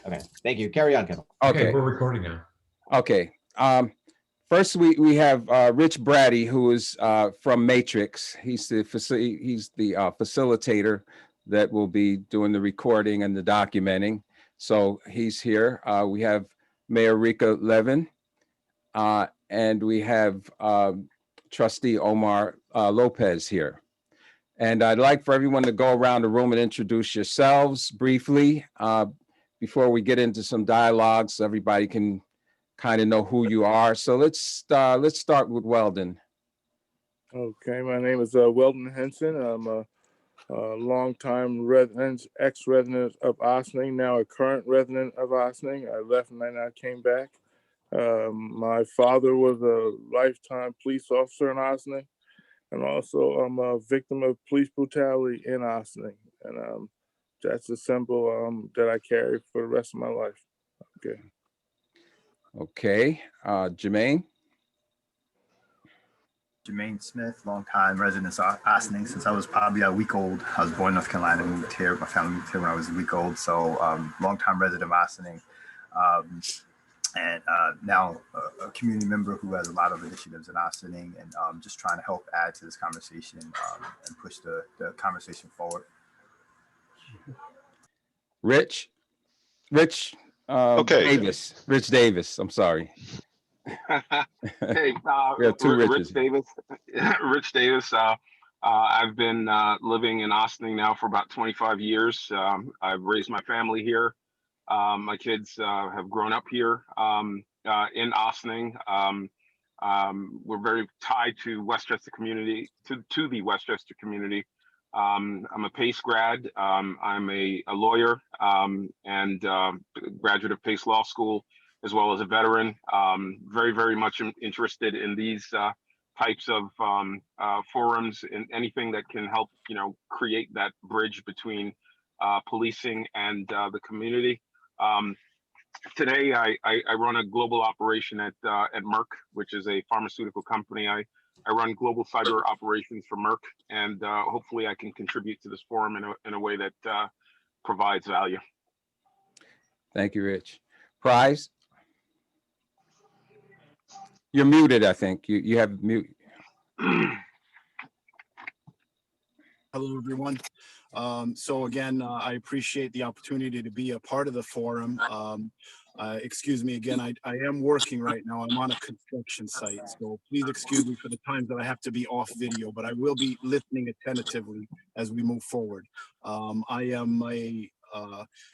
Okay, thank you. Carry on, Kevin. Okay, we're recording now. okay. First, we have Rich Brady, who is from Matrix. He's the facilitator that will be doing the recording and the documenting. So he's here. We have Mayor Rika Levin, and we have Trustee Omar Lopez here. And I'd like for everyone to go around the room and introduce yourselves briefly before we get into some dialogue, so everybody can kind of know who you are. So let's start with Weldon. Okay, my name is Weldon Henson. I'm a longtime resident, ex-resident of Ossining, now a current resident of Ossining. I left and then I came back. My father was a lifetime police officer in Ossining, and also I'm a victim of police brutality in Ossining, and that's a symbol that I carry for the rest of my life. Okay. Okay, Jermaine. Jermaine Smith, longtime resident of Ossining since I was probably a week old. I was born in North Carolina, moved here. My family moved here when I was a week old. So longtime resident of Ossining, and now a community member who has a lot of initiatives in Ossining, and just trying to help add to this conversation and push the conversation forward. Rich Davis. I'm sorry. Hey, We have two Riches. Rich Davis. I've been living in Ossining now for about 25 years. I've raised my family here. My kids have grown up here in Ossining. We're very tied to Westchester community, to the Westchester community. I'm a PACE grad. I'm a lawyer and graduate of PACE Law School, as well as a veteran. Very, very much interested in these types of forums and anything that can help, create that bridge between policing and the community. Today, I run a global operation at Merck, which is a pharmaceutical company. I run global cyber operations for Merck, and hopefully I can contribute to this forum in a way that provides value. Thank you, Rich. Prize? You're muted, I think. You have mute. Hello, everyone. So again, I appreciate the opportunity to be a part of the forum. Excuse me again, I am working right now. I'm on a construction site, so please excuse me for the times that I have to be off video, but I will be listening attentively as we move forward. I am a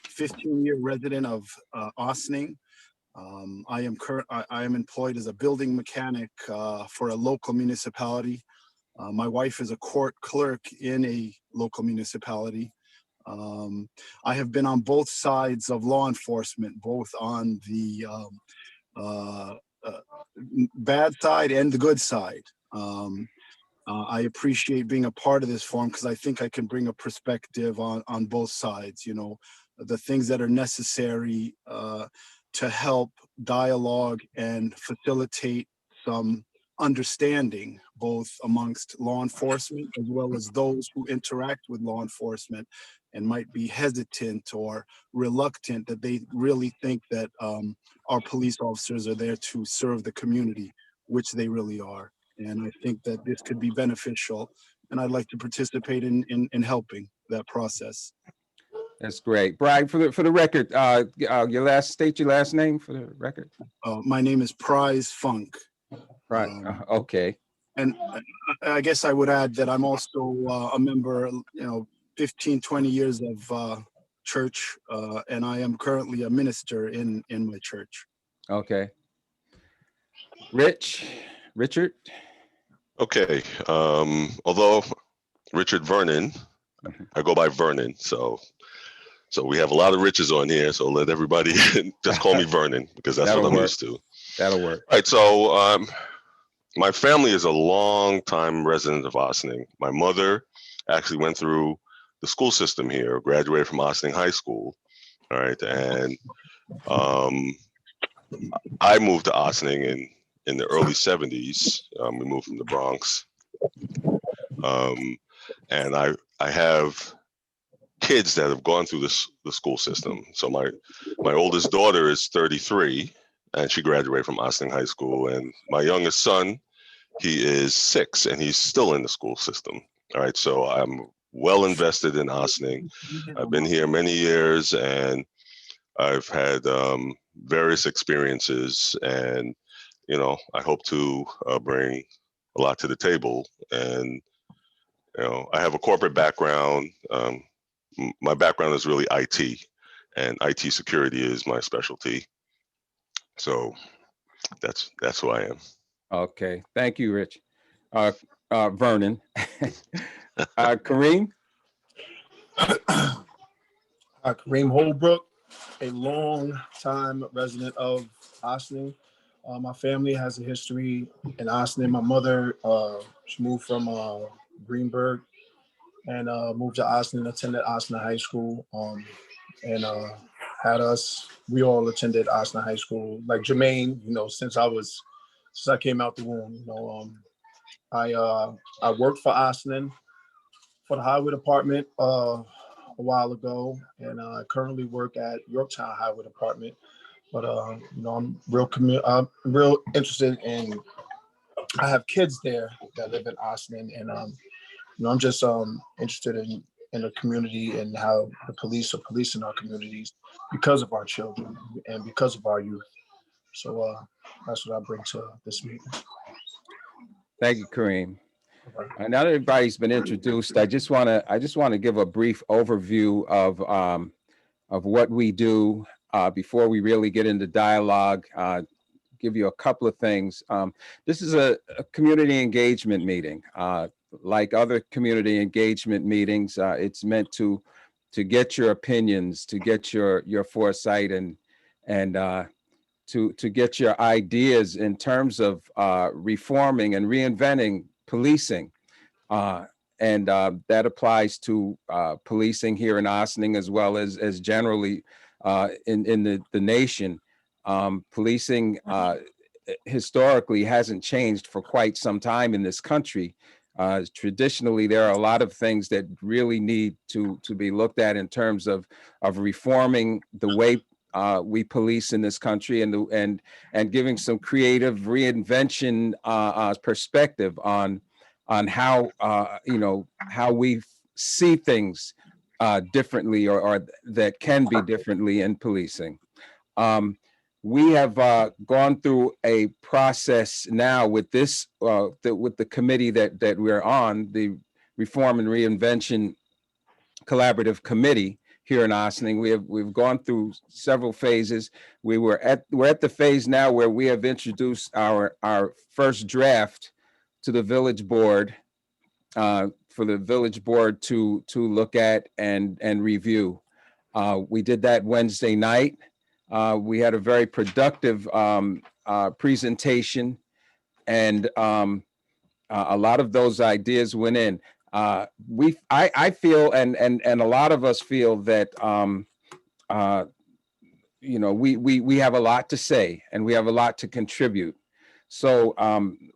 15-year resident of Ossining. I am employed as a building mechanic for a local municipality. My wife is a court clerk in a local municipality. I have been on both sides of law enforcement, both on the bad side and the good side. I appreciate being a part of this forum because I think I can bring a perspective on both sides, the things that are necessary to help dialogue and facilitate some understanding both amongst law enforcement as well as those who interact with law enforcement and might be hesitant or reluctant that they really think that our police officers are there to serve the community, which they really are. And I think that this could be beneficial, and I'd like to participate in helping that process. That's great. Brian, for the record, state your last name for the record. My name is Prize Funk. Right. Okay. And I guess I would add that I'm also a member, 15, 20 years of church, and I am currently a minister in my church. Okay. Richard? Okay. Although Richard Vernon, I go by Vernon, so we have a lot of Riches on here, so let everybody just call me Vernon because that's what I'm used to. That'll work. All right, so my family is a long-time resident of Ossining. My mother actually went through the school system here, graduated from Ossining High School. All right, and I moved to Ossining in the early 70s. We moved from the Bronx. And I have kids that have gone through the school system. So my oldest daughter is 33, and she graduated from Ossining High School. And my youngest son, he is 6, and he's still in the school system. All right, so I'm well invested in Ossining. I've been here many years, and I've had various experiences, and I hope to bring a lot to the table. And I have a corporate background. My background is really IT, and IT security is my specialty. So that's who I am. Okay, thank you, Rich. Vernon. Kareem. Kareem Holbrook, a long-time resident of Ossining. My family has a history in Ossining. My mother, she moved from Greenberg and moved to Ossining, attended Ossining High School, and had us. We all attended Ossining High School. Like Jermaine, since I came out the womb. I worked for Ossining for the Highway Department a while ago, and I currently work at Yorktown Highway Department. But I'm real interested in. I have kids there that live in Ossining, and I'm just interested in the community and how the police are policing our communities because of our children and because of our youth. So that's what I bring to this meeting. Thank you, Kareem. Now that everybody's been introduced, I just want to give a brief overview of what we do before we really get into dialogue. Give you a couple of things. This is a community engagement meeting. Like other community engagement meetings, it's meant to get your opinions, to get your foresight, and to get your ideas in terms of reforming and reinventing policing. And that applies to policing here in Ossining as well as generally in the nation. Policing historically hasn't changed for quite some time in this country. Traditionally, there are a lot of things that really need to be looked at in terms of reforming the way we police in this country, and giving some creative reinvention perspective on how how we see things differently, or that can be differently in policing. We have gone through a process now with this with the committee that we're on, the Reform and Reinvention Collaborative Committee here in Ossining. We've gone through several phases. We're at the phase now where we have introduced our first draft to the village board, for the village board to look at and review. We did that Wednesday night. We had a very productive presentation, and a lot of those ideas went in. I feel, and a lot of us feel that we have a lot to say and we have a lot to contribute. So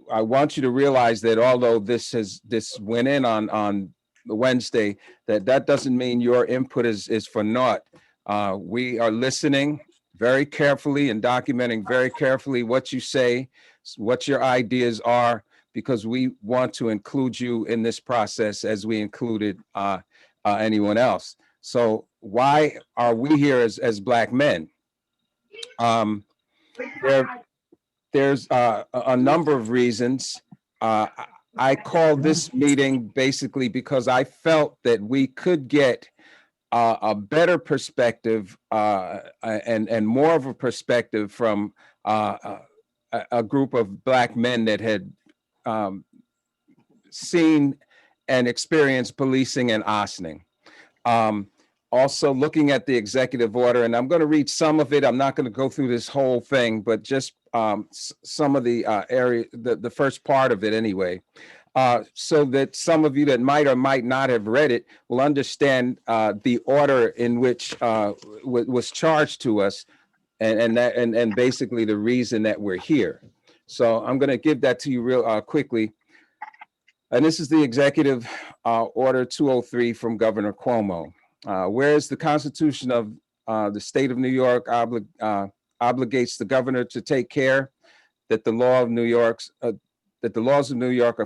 I want you to realize that although this went in on the Wednesday, that doesn't mean your input is for naught. We are listening very carefully and documenting very carefully what you say, what your ideas are, because we want to include you in this process as we included anyone else. So why are we here as Black men? There's a number of reasons. I called this meeting basically because I felt that we could get a better perspective and more of a perspective from a group of Black men that had seen and experienced policing in Ossining. Also looking at the executive order, and I'm going to read some of it. I'm not going to go through this whole thing, but just some of the area, the first part of it anyway, so that some of you that might or might not have read it will understand the order in which was charged to us, and basically the reason that we're here. So I'm going to give that to you real quickly. And this is the Executive Order 203 from Governor Cuomo. Whereas the Constitution of the State of New York obligates the governor to take care that the laws of New York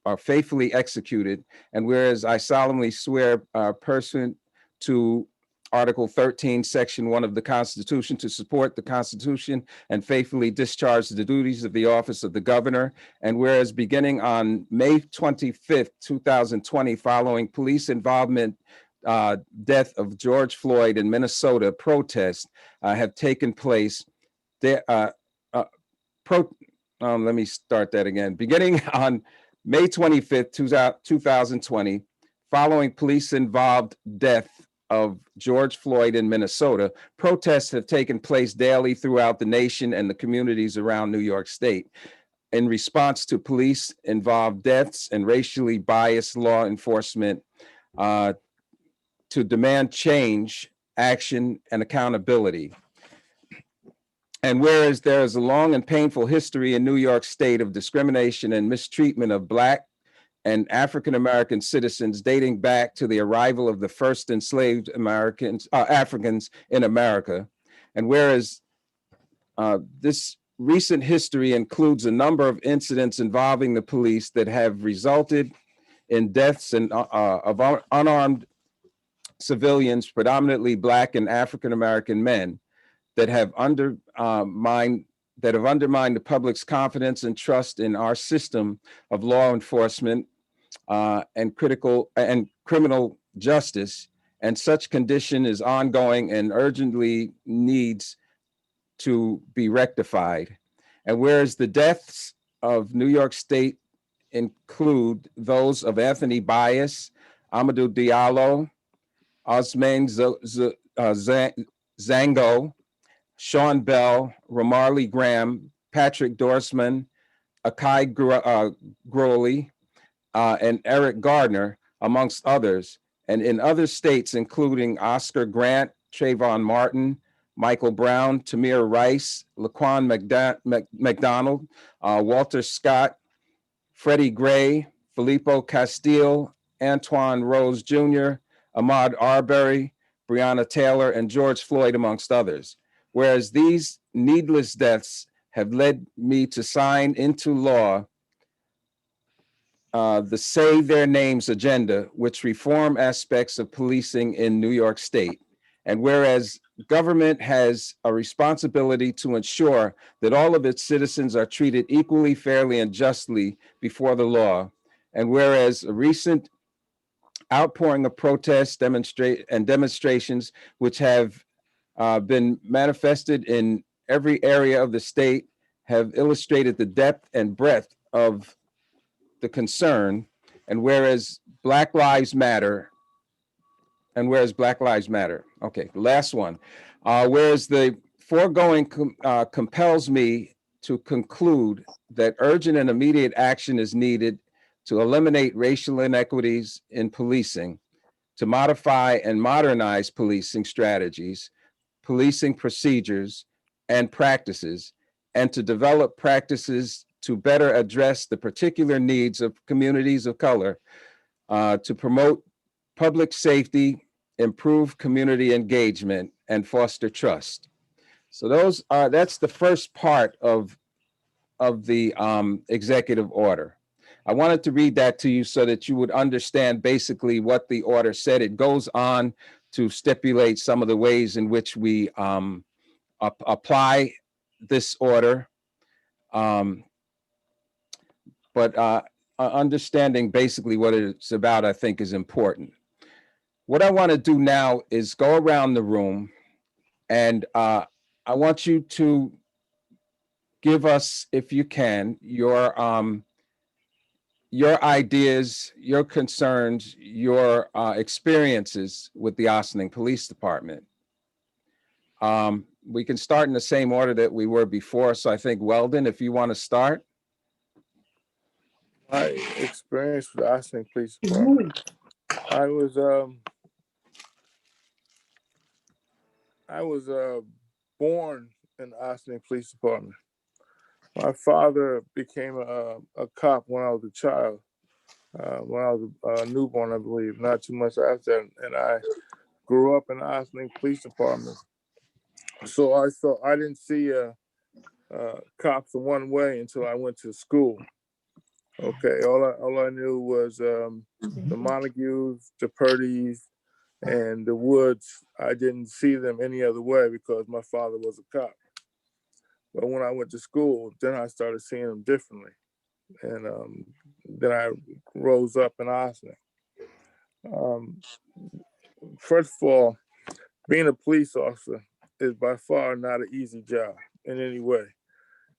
are faithfully executed, and whereas I solemnly swear pursuant to Article 13, Section 1 of the Constitution, to support the Constitution and faithfully discharge the duties of the office of the governor. And whereas beginning on May 25th, 2020, following police involvement, death of George Floyd in Minnesota, protests have taken place. Let me start that again. Beginning on May 25th, 2020, following police-involved death of George Floyd in Minnesota, protests have taken place daily throughout the nation and the communities around New York State in response to police-involved deaths and racially biased law enforcement to demand change, action, and accountability. And whereas there is a long and painful history in New York State of discrimination and mistreatment of Black and African-American citizens dating back to the arrival of the first enslaved Africans in America. And whereas this recent history includes a number of incidents involving the police that have resulted in deaths of unarmed civilians, predominantly Black and African-American men, that have undermined the public's confidence and trust in our system of law enforcement and criminal justice. And such condition is ongoing and urgently needs to be rectified. And whereas the deaths of New York State include those of Anthony Bias, Amadou Diallo, Osman Zango, Sean Bell, Ramarley Graham, Patrick Dorsman, Akai Growley, and Eric Gardner, amongst others, and in other states, including Oscar Grant, Trayvon Martin, Michael Brown, Tamir Rice, Laquan McDonald, Walter Scott, Freddie Gray, Filippo Castile, Antoine Rose Jr., Ahmaud Arbery, Breonna Taylor, and George Floyd, amongst others. Whereas these needless deaths have led me to sign into law the Say Their Names agenda, which reform aspects of policing in New York State. And whereas government has a responsibility to ensure that all of its citizens are treated equally, fairly, and justly before the law. And whereas a recent outpouring of protests, demonstrations, which have been manifested in every area of the state, have illustrated the depth and breadth of the concern. And whereas Black Lives Matter, okay, the last one. Whereas the foregoing compels me to conclude that urgent and immediate action is needed to eliminate racial inequities in policing, to modify and modernize policing strategies, policing procedures and practices, and to develop practices to better address the particular needs of communities of color, to promote public safety, improve community engagement, and foster trust. So that's the first part of the executive order. I wanted to read that to you so that you would understand basically what the order said. It goes on to stipulate some of the ways in which we apply this order. But understanding basically what it's about, I think, is important. What I want to do now is go around the room, and I want you to give us, if you can, your ideas, your concerns, your experiences with the Ossining Police Department. We can start in the same order that we were before. So I think, Weldon, if you want to start. My experience with the Ossining Police Department. I was born in the Ossining Police Department. My father became a cop when I was a child, when I was a newborn, I believe, not too much after. And grew up in the Ossining Police Department. So I didn't see cops in one way until I went to school. Okay, all I knew was the Montagues, the Purdy's, and the Woods. I didn't see them any other way because my father was a cop. But when I went to school, then I started seeing them differently, and then I rose up in Ossining. First of all, being a police officer is by far not an easy job in any way,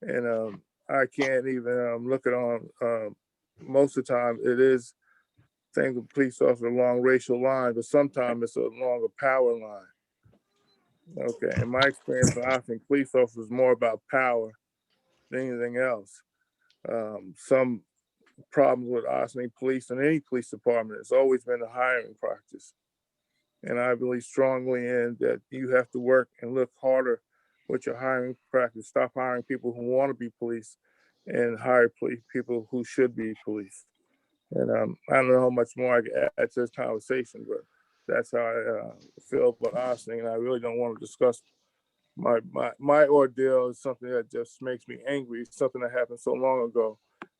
and I can't even look it on. Most of the time, it is things with police officers along racial lines, but sometimes it's along a power line. Okay, in my experience, I think police officers is more about power than anything else. Some problems with Ossining police and any police department, it's always been the hiring practice. And I believe strongly in that you have to work and look harder with your hiring practice. Stop hiring people who want to be police and hire people who should be police. And I don't know how much more I can add to this conversation, but that's how I feel about Ossining. And I really don't want to discuss my ordeal. Is something that just makes me angry. It's something that happened so long ago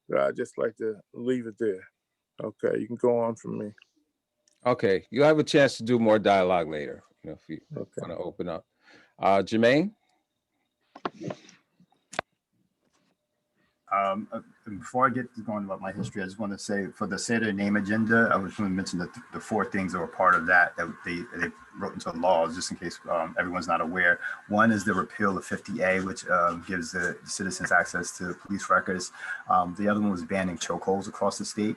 that I just like to leave it there. Okay, you can go on from me. Okay, you'll have a chance to do more dialogue later, if you want to open up. Jermaine? Before I get going about my history, I just want to say for the Say Their Name agenda, I was going to mention that the four things that were part of that they wrote into laws, just in case everyone's not aware. One is the repeal of 50A, which gives the citizens access to police records. The other one was banning chokeholds across the state.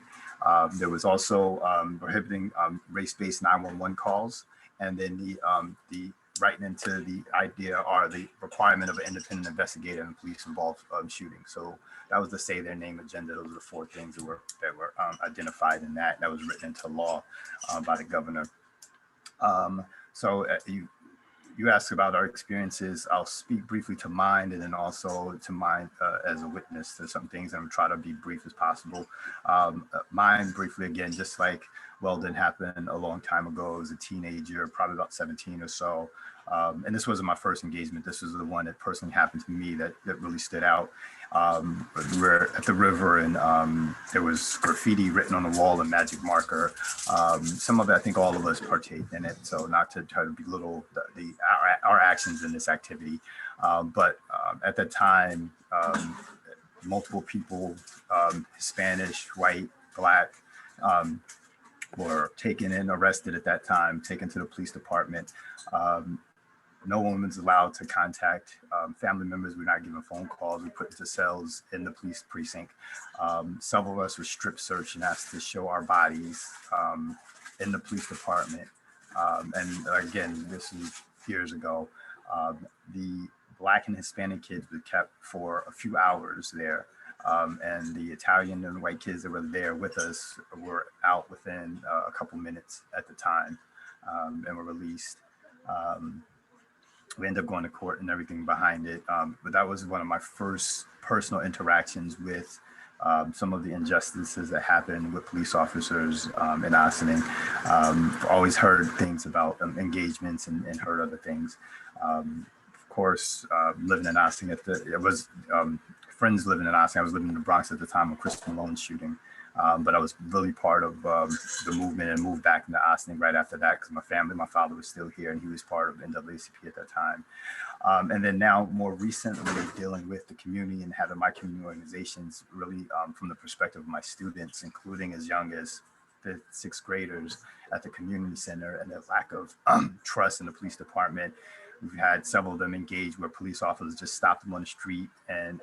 There was also prohibiting race-based 911 calls, and then the writing into the idea or the requirement of an independent investigator in police-involved shooting. So that was the Say Their Name agenda. Those are the four things that were identified in that. That was written into law by the governor. So you asked about our experiences. I'll speak briefly to mine, and then also to mine as a witness to some things. I'm try to be brief as possible. Mine briefly again, just like Weldon happened a long time ago as a teenager, probably about 17 or so. And this wasn't my first engagement. This was the one that personally happened to me that really stood out. We were at the river, and there was graffiti written on the wall in magic marker. Some of it, I think all of us partake in it. So not to try to belittle our actions in this activity. But at that time, multiple people, Spanish, white, Black, were taken and arrested at that time, taken to the police department. No one was allowed to contact family members. We're not given phone calls. We put into cells in the police precinct. Several of us were strip searched and asked to show our bodies in the police department. And again, this is years ago. The Black and Hispanic kids were kept for a few hours there. And the Italian and white kids that were there with us were out within a couple minutes at the time, and were released. We ended up going to court and everything behind it. But that was one of my first personal interactions with some of the injustices that happen with police officers in Ossining. Always heard things about engagements and heard other things. Of course, living in Ossining, friends living in Ossining. I was living in the Bronx at the time of Chris Malone's shooting. But I was really part of the movement and moved back into Ossining right after that because my father was still here and he was part of NAACP at that time. And then now more recently dealing with the community and having my community organizations really from the perspective of my students, including as young as 5th, 6th graders at the community center, and the lack of trust in the police department. We've had several of them engage where police officers just stop them on the street and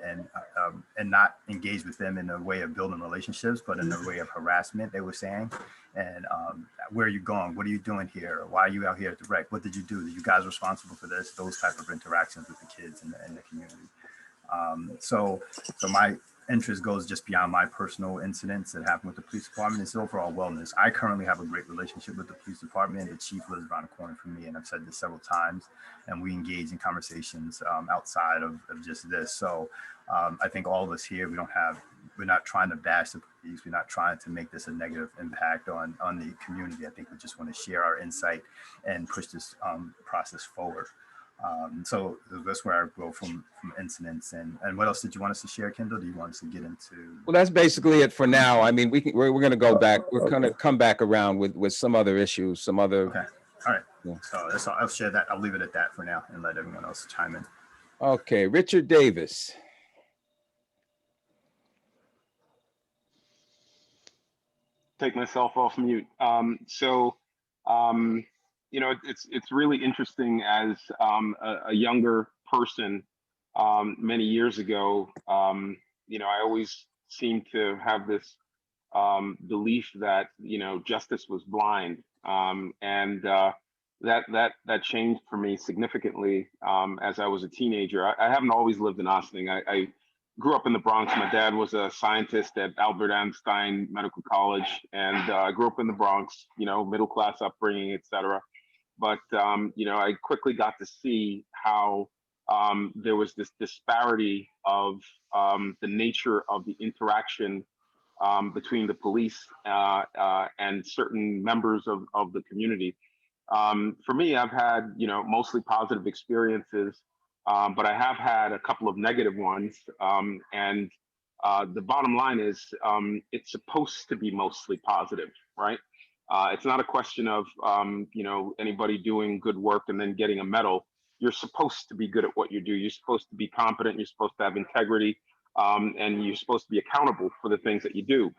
not engage with them in a way of building relationships, but in a way of harassment, they were saying. And where are you going? What are you doing here? Why are you out here at the rec? What did you do? Are you guys responsible for this? Those type of interactions with the kids in the community. So my interest goes just beyond my personal incidents that happened with the police department. It's overall wellness. I currently have a great relationship with the police department. The chief lives around the corner from me, and I've said this several times, and we engage in conversations outside of just this. So I think all of us here, we don't have we're not trying to bash the police. We're not trying to make this a negative impact on the community. I think we just want to share our insight and push this process forward. So that's where I go from incidents. And what else did you want us to share, Kendall? Do you want us to get into? Well, that's basically it for now. I mean, we're going to go back. We're going to come back around with some other issues, some other. Okay. All right. Yeah. So that's all. I'll share that. I'll leave it at that for now and let everyone else chime in. Okay, Richard Davis. Take myself off mute. You know, it's really interesting as a younger person. Many years ago, you know, I always seemed to have this belief that, you know, justice was blind, and that changed for me significantly as I was a teenager. I haven't always lived in Ossining. I grew up in the Bronx. My dad was a scientist at Albert Einstein Medical College, and I grew up in the Bronx, you know, middle class upbringing, etc. But you know, I quickly got to see how there was this disparity of the nature of the interaction between the police and certain members of the community. For me, I've had, you know, mostly positive experiences, but I have had a couple of negative ones. And the bottom line is it's supposed to be mostly positive, right? It's not a question of, you know, anybody doing good work and then getting a medal. You're supposed to be good at what you do. You're supposed to be competent. You're supposed to have integrity, and you're supposed to be accountable for the things that you do.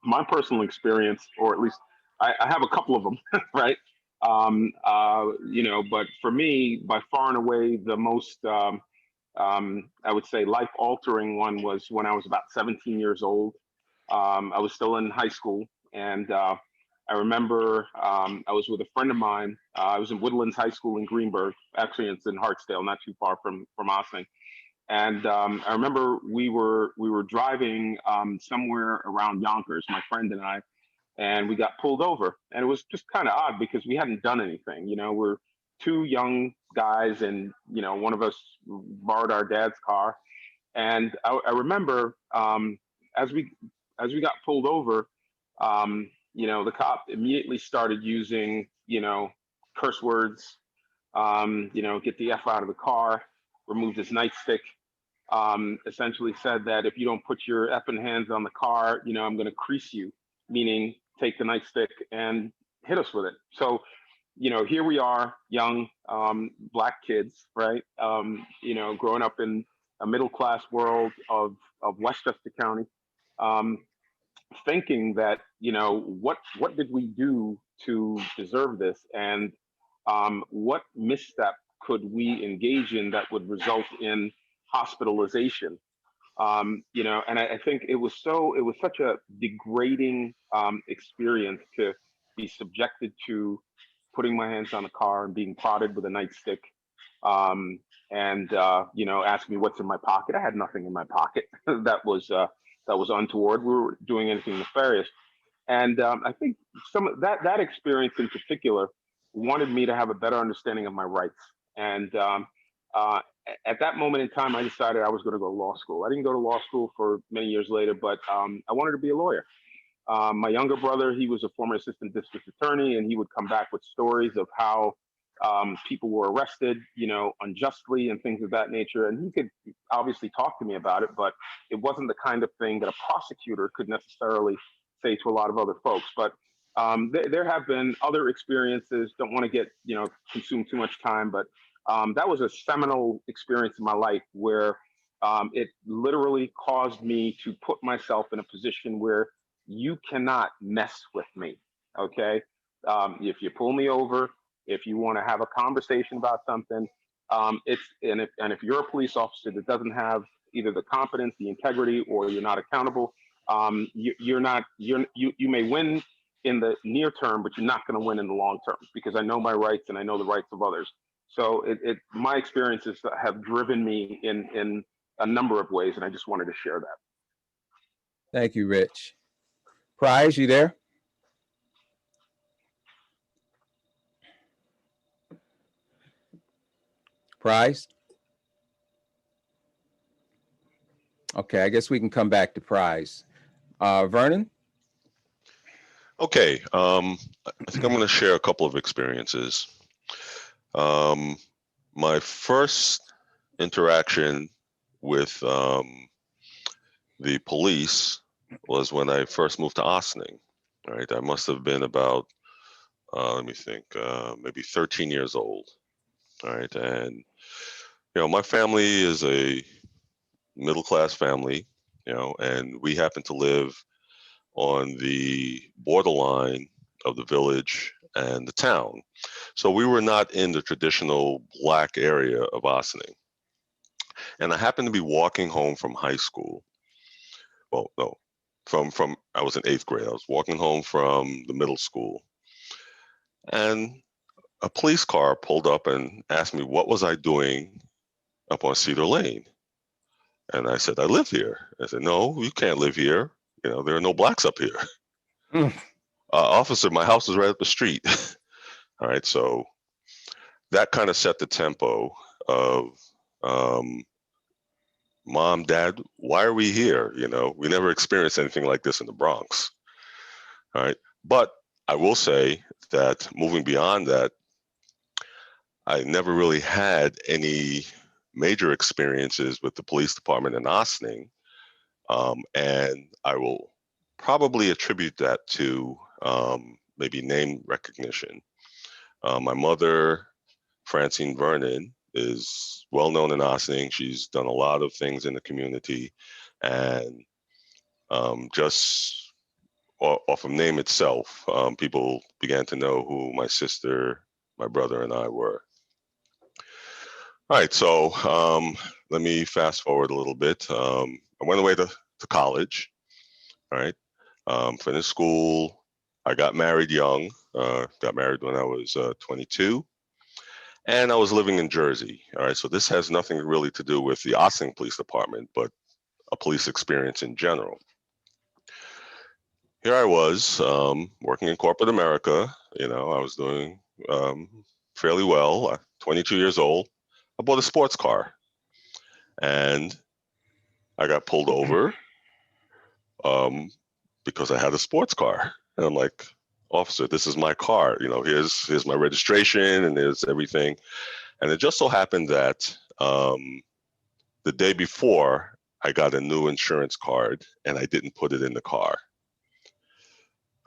My personal experience, or at least I have a couple of them, right? You know, but for me, by far and away, the most, I would say, life-altering one was when I was about 17 years old. I was still in high school, and I remember I was with a friend of mine. I was in Woodlands High School in Greenburgh. Actually, it's in Hartsdale, not too far from Ossining. And I remember we were driving somewhere around Yonkers, my friend and I, and we got pulled over. And it was just kind of odd because we hadn't done anything. You know, we're two young guys, and you know, one of us borrowed our dad's car. And I remember as we got pulled over, you know, the cop immediately started using, you know, curse words, you know, get the F out of the car, removed his nightstick, essentially said that if you don't put your effing hands on the car, you know, I'm going to crease you, meaning take the nightstick and hit us with it. So, you know, here we are, young Black kids, right? You know, growing up in a middle class world of Westchester County, thinking that, you know, what did we do to deserve this, and what misstep could we engage in that would result in hospitalization? You know, and I think it was such a degrading experience to be subjected to putting my hands on a car and being prodded with a nightstick, and you know, asking me what's in my pocket. I had nothing in my pocket that was untoward. We were doing anything nefarious, and I think some of that experience in particular wanted me to have a better understanding of my rights. And at that moment in time, I decided I was going to go to law school. I didn't go to law school for many years later, but I wanted to be a lawyer. My younger brother, he was a former assistant district attorney, and he would come back with stories of how people were arrested, you know, unjustly and things of that nature. And he could obviously talk to me about it, but it wasn't the kind of thing that a prosecutor could necessarily say to a lot of other folks. But there have been other experiences. Don't want to get, you know, consume too much time, but that was a seminal experience in my life where it literally caused me to put myself in a position where you cannot mess with me. Okay. If you pull me over, if you want to have a conversation about something, if you're a police officer that doesn't have either the competence, the integrity, or you're not accountable, you may win in the near term, but you're not going to win in the long term, because I know my rights and I know the rights of others. So my experiences have driven me in a number of ways, and I just wanted to share that. Thank you, Rich. Prize, you there? Prize? Okay, I guess we can come back to prize. Vernon? Okay, I think I'm going to share a couple of experiences. My first interaction with the police was when I first moved to Ossining. Right, I must have been about, let me think, maybe 13 years old. All right, and my family is a middle-class family, and we happen to live on the borderline of the village and the town. So we were not in the traditional black area of Ossining. And I happened to be walking home from high school. Well, no, from I was in 8th grade. I was walking home from the middle school. And a police car pulled up and asked me what was I doing up on Cedar Lane. And I said, I live here. I said, no, you can't live here. There are no blacks up here. Mm. Officer, my house is right up the street. All right, so that kind of set the tempo of Mom, Dad, why are we here? We never experienced anything like this in the Bronx. All right, but I will say that moving beyond that, I never really had any major experiences with the police department in Ossining, and I will probably attribute that to maybe name recognition. My mother, Francine Vernon, is well known in Ossining. She's done a lot of things in the community, and just off of name itself, people began to know who my sister, my brother, and I were. All right, so let me fast forward a little bit. I went away to college. All right, finished school. I got married young. Got married when I was 22. And I was living in Jersey. All right, so this has nothing really to do with the Ossining Police Department, but a police experience in general. Here I was working in corporate America. I was doing fairly well. 22 years old. I bought a sports car, and I got pulled over because I had a sports car. And I'm like, officer, this is my car. Here's my registration and there's everything. And it just so happened that the day before, I got a new insurance card and I didn't put it in the car.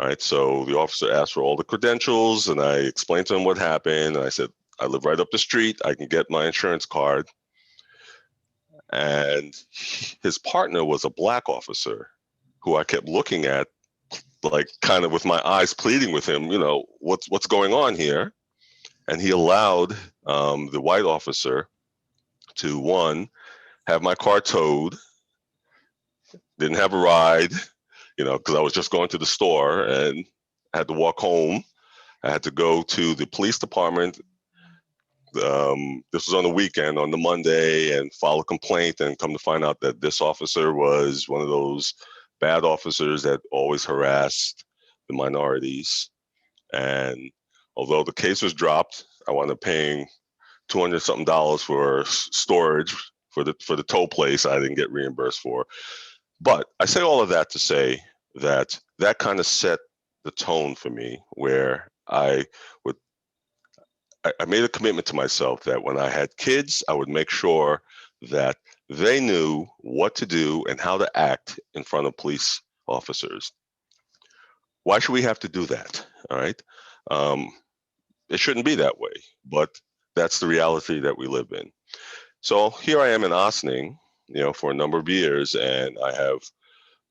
All right, so the officer asked for all the credentials and I explained to him what happened. And I said, I live right up the street. I can get my insurance card. And his partner was a black officer who I kept looking at, like kind of with my eyes pleading with him, what's going on here? And he allowed the white officer to, one, have my car towed, didn't have a ride, because I was just going to the store and I had to walk home. I had to go to the police department. This was on the weekend, on the Monday, and file a complaint, and come to find out that this officer was one of those bad officers that always harassed the minorities. And although the case was dropped, I wound up paying $200 something for storage for the tow place I didn't get reimbursed for. But I say all of that to say that kind of set the tone for me, where I made a commitment to myself that when I had kids, I would make sure that they knew what to do and how to act in front of police officers. Why should we have to do that? All right. It shouldn't be that way, but that's the reality that we live in. So here I am in Ossining, for a number of years, and I have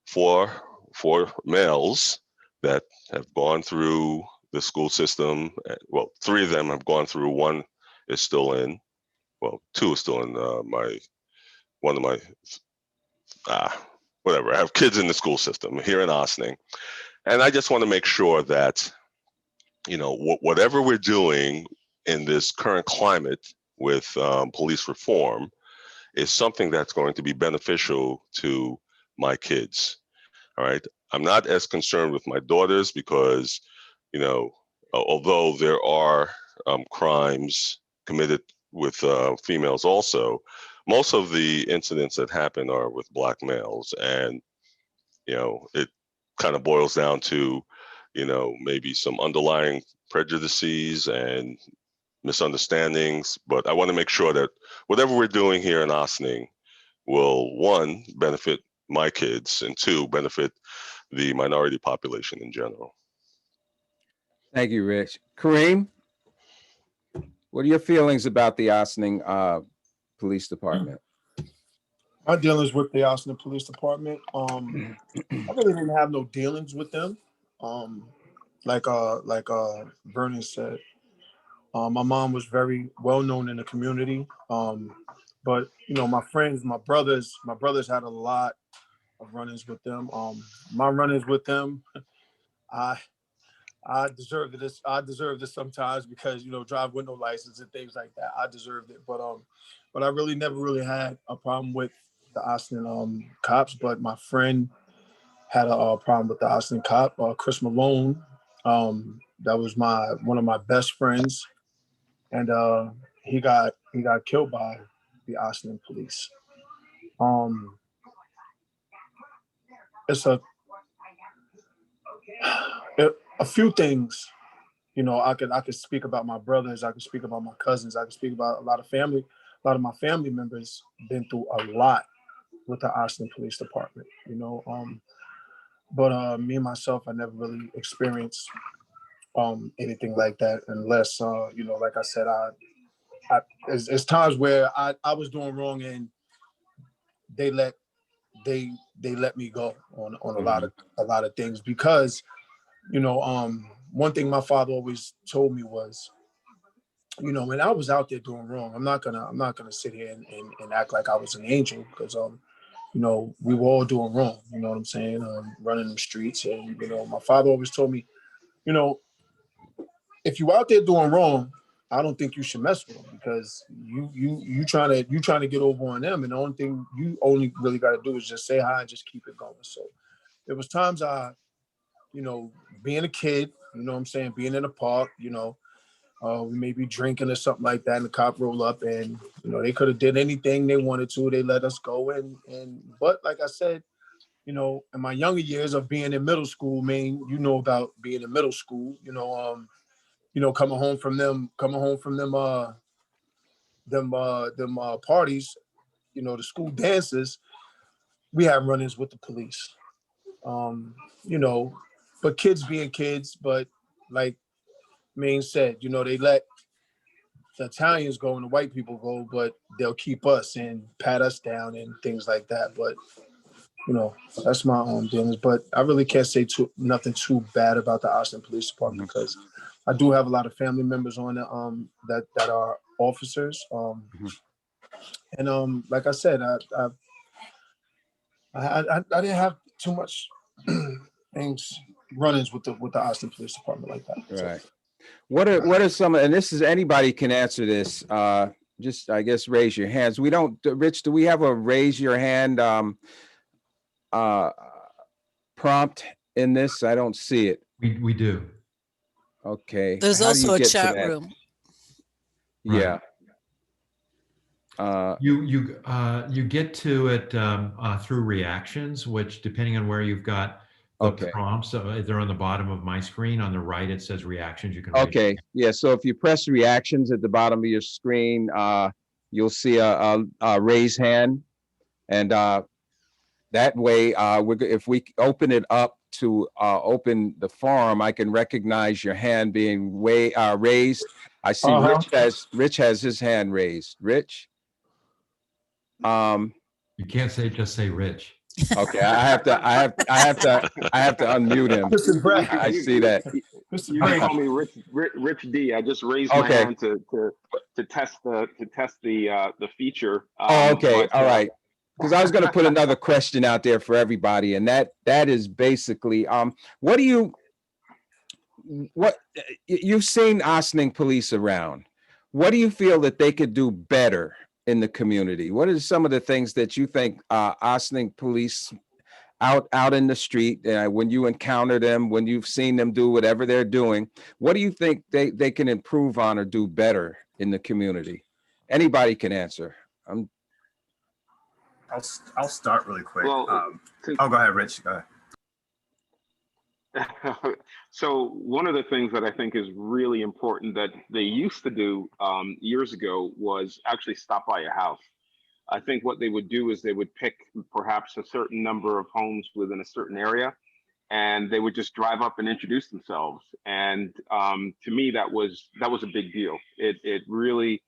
four males that have gone through the school system. Well, 3 of them have gone through. 1 is still in. Well, 2 is still in whatever. I have kids in the school system here in Ossining. And I just want to make sure that, whatever we're doing in this current climate with police reform is something that's going to be beneficial to my kids. All right. I'm not as concerned with my daughters because, although there are crimes committed with females also, most of the incidents that happen are with Black males, and it kind of boils down to maybe some underlying prejudices and misunderstandings. But I want to make sure that whatever we're doing here in Ossining will, one, benefit my kids, and two, benefit the minority population in general. Thank you, Rich. Kareem, what are your feelings about the Ossining Police Department? My dealings with the Austin Police Department, I really didn't have no dealings with them. Like Vernon said, my mom was very well known in the community. But my friends, my brothers had a lot of run-ins with them. My run-ins with them, I deserved this. I deserve this sometimes because drive with no license and things like that. I deserved it, but I really never really had a problem with the Austin cops. But my friend had a problem with the Austin cop, Chris Malone. That was one of my best friends, and he got killed by the Austin police. It's a few things. I could speak about my brothers. I could speak about my cousins. I could speak about a lot of my family members been through a lot with the Austin Police Department. But me myself, I never really experienced anything like that, unless like I said, it's times where I was doing wrong and they let me go on a lot of things because one thing my father always told me was, when I was out there doing wrong, I'm not gonna sit here and act like I was an angel, because we were all doing wrong. You know what I'm saying? Running the streets, and my father always told me, if you out there doing wrong, I don't think you should mess with them, because you trying to get over on them, and the only thing you only really got to do is just say hi and just keep it going. So there was times being a kid, what I'm saying, being in the park, we may be drinking or something like that, and the cop roll up, and they could have did anything they wanted to. They let us go, but like I said, in my younger years of being in middle school, about being in middle school, coming home from them parties, the school dances, we have run-ins with the police. But kids being kids, but like Maine said, they let the Italians go and the white people go, but they'll keep us and pat us down and things like that. But that's my own dealings. But I really can't say nothing too bad about the Austin Police Department, because I do have a lot of family members on it that are officers. And like I said, I didn't have too much run-ins with the Austin Police Department like that. Right. So. What are some, and this is, anybody can answer this. Just, I guess, raise your hands. We don't, Rich, do we have a raise your hand prompt in this? I don't see it. We do. Okay. There's also a chat room. Yeah. Right. You get to it through reactions, which, depending on where you've got the prompts, they're on the bottom of my screen. On the right, it says reactions. You can. Okay. Yeah. So if you press reactions at the bottom of your screen, you'll see a raise hand, and that way, if we open it up to open the forum, I can recognize your hand being raised. I see Rich has his hand raised. Rich. You can't just say Rich. Okay, I have to unmute him. I see that. You can call me Rich D. I just raised my hand to test the feature. Okay, all right. Because I was going to put another question out there for everybody, and that is basically, what you've seen Ossining police around. What do you feel that they could do better in the community? What are some of the things that you think Ossining police out in the street, when you encounter them, when you've seen them do whatever they're doing, what do you think they can improve on or do better in the community? Anybody can answer. I'll start really quick. Well, Oh, go ahead, Rich. Go ahead. So one of the things that I think is really important that they used to do years ago was actually stop by your house. I think what they would do is they would pick perhaps a certain number of homes within a certain area, and they would just drive up and introduce themselves. And to me, that was a big deal. It really,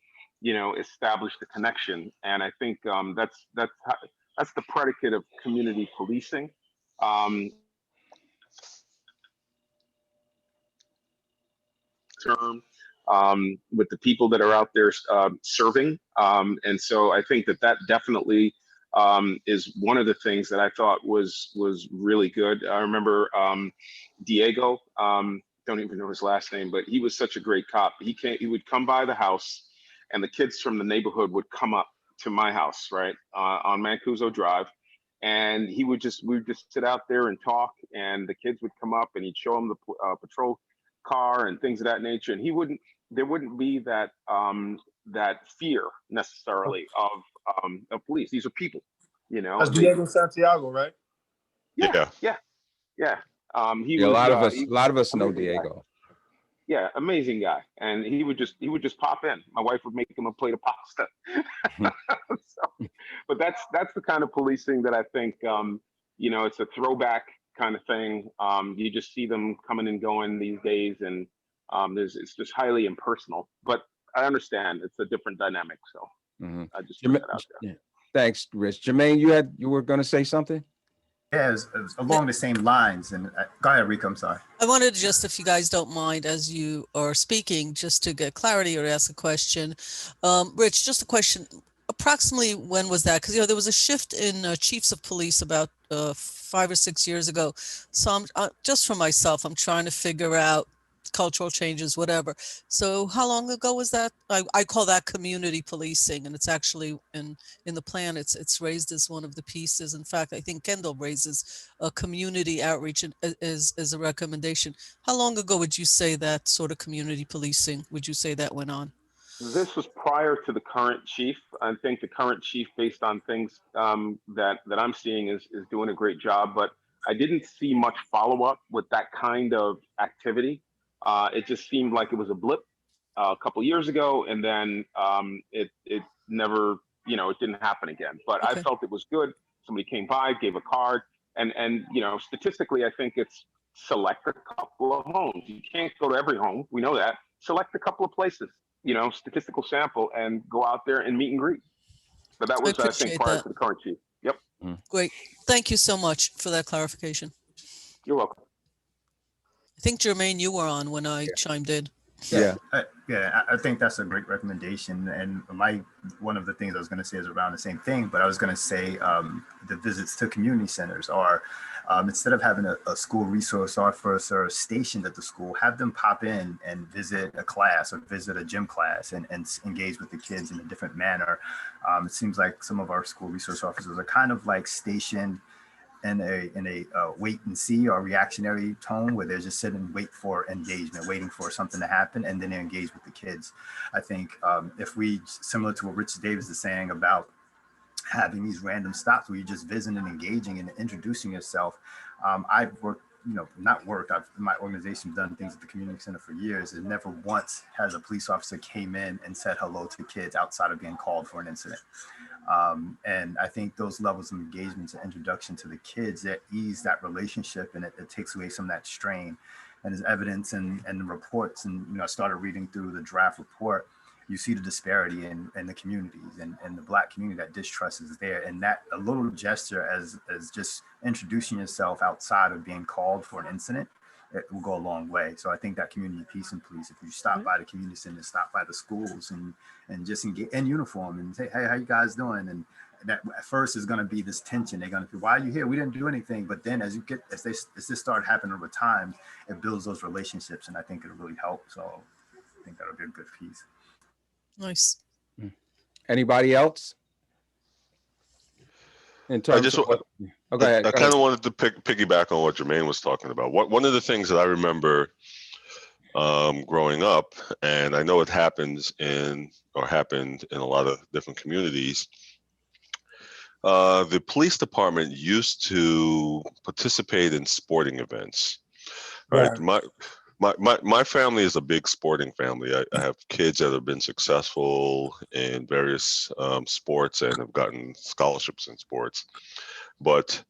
established a connection. And I think that's the predicate of community policing. Um, term with the people that are out there serving. And so I think that definitely is one of the things that I thought was really good. I remember Diego, don't even know his last name, but he was such a great cop. He would come by the house, and the kids from the neighborhood would come up to my house, right, on Mancuso Drive. And we would just sit out there and talk, and the kids would come up, and he'd show them the patrol car and things of that nature. And there wouldn't be that fear necessarily of police. These are people, That's Diego Santiago, right? Yeah. He was, a lot of us know Diego. Guy. Yeah, amazing guy. And he would just pop in. My wife would make him a plate of pasta. But that's the kind of policing that I think it's a throwback kind of thing. You just see them coming and going these days, and it's just highly impersonal. But I understand it's a different dynamic. So I just put that out there. Yeah. Thanks, Rich. Jermaine, you were going to say something? Yeah, it was along the same lines. And go ahead, Rico. I'm sorry. I wanted to just, if you guys don't mind, as you are speaking, just to get clarity or ask a question. Rich, just a question. Approximately when was that? Because there was a shift in chiefs of police about 5 or 6 years ago. So I'm just for myself, I'm trying to figure out cultural changes, whatever. So how long ago was that? I call that community policing, and it's actually in the plan. It's raised as one of the pieces. In fact, I think Kendall raises a community outreach as a recommendation. How long ago would you say that sort of community policing? Would you say that went on? This was prior to the current chief. I think the current chief, based on things that I'm seeing, is doing a great job. But I didn't see much follow up with that kind of activity. It just seemed like it was a blip a couple years ago, and then it never, it didn't happen again. But okay. I felt it was good. Somebody came by, gave a card, and statistically, I think it's select a couple of homes. You can't go to every home. We know that. Select a couple of places. Statistical sample, and go out there and meet and greet. But that was, I think, prior to the current chief. Yep. Great. Thank you so much for that clarification. You're welcome. I think, Jermaine, you were on when I chimed in. Yeah. I think that's a great recommendation. And one of the things I was going to say is around the same thing, but I was going to say the visits to community centers are, instead of having a school resource officer stationed at the school, have them pop in and visit a class or visit a gym class and engage with the kids in a different manner. It seems like some of our school resource officers are kind of like stationed in a wait and see or reactionary tone, where they're just sitting and wait for engagement, waiting for something to happen, and then they engage with the kids. I think if we, similar to what Richard Davis is saying about having these random stops where you're just visiting and engaging and introducing yourself. I've worked, my organization's done things at the community center for years, and never once has a police officer came in and said hello to kids outside of being called for an incident. And I think those levels of engagement and introduction to the kids, that ease that relationship, and it takes away some of that strain. And as evidence and the reports, and I started reading through the draft report, you see the disparity in the communities and the Black community, that distrust is there. And that a little gesture as just introducing yourself outside of being called for an incident, it will go a long way. So I think that community peace and police, if you stop by the community center, stop by the schools and just engage in uniform and say, hey, how you guys doing? And that at first is going to be this tension. They're going to be, why are you here? We didn't do anything. But then as this start happening over time, it builds those relationships. And I think it'll really help. So I think that'll be a good piece. Nice. Anybody else? In terms of I kind of wanted to piggyback on what Jermaine was talking about. One of the things that I remember growing up, and I know it happened in a lot of different communities, The police department used to participate in sporting events, right? My family is a big sporting family. I have kids that have been successful in various sports and have gotten scholarships in sports. But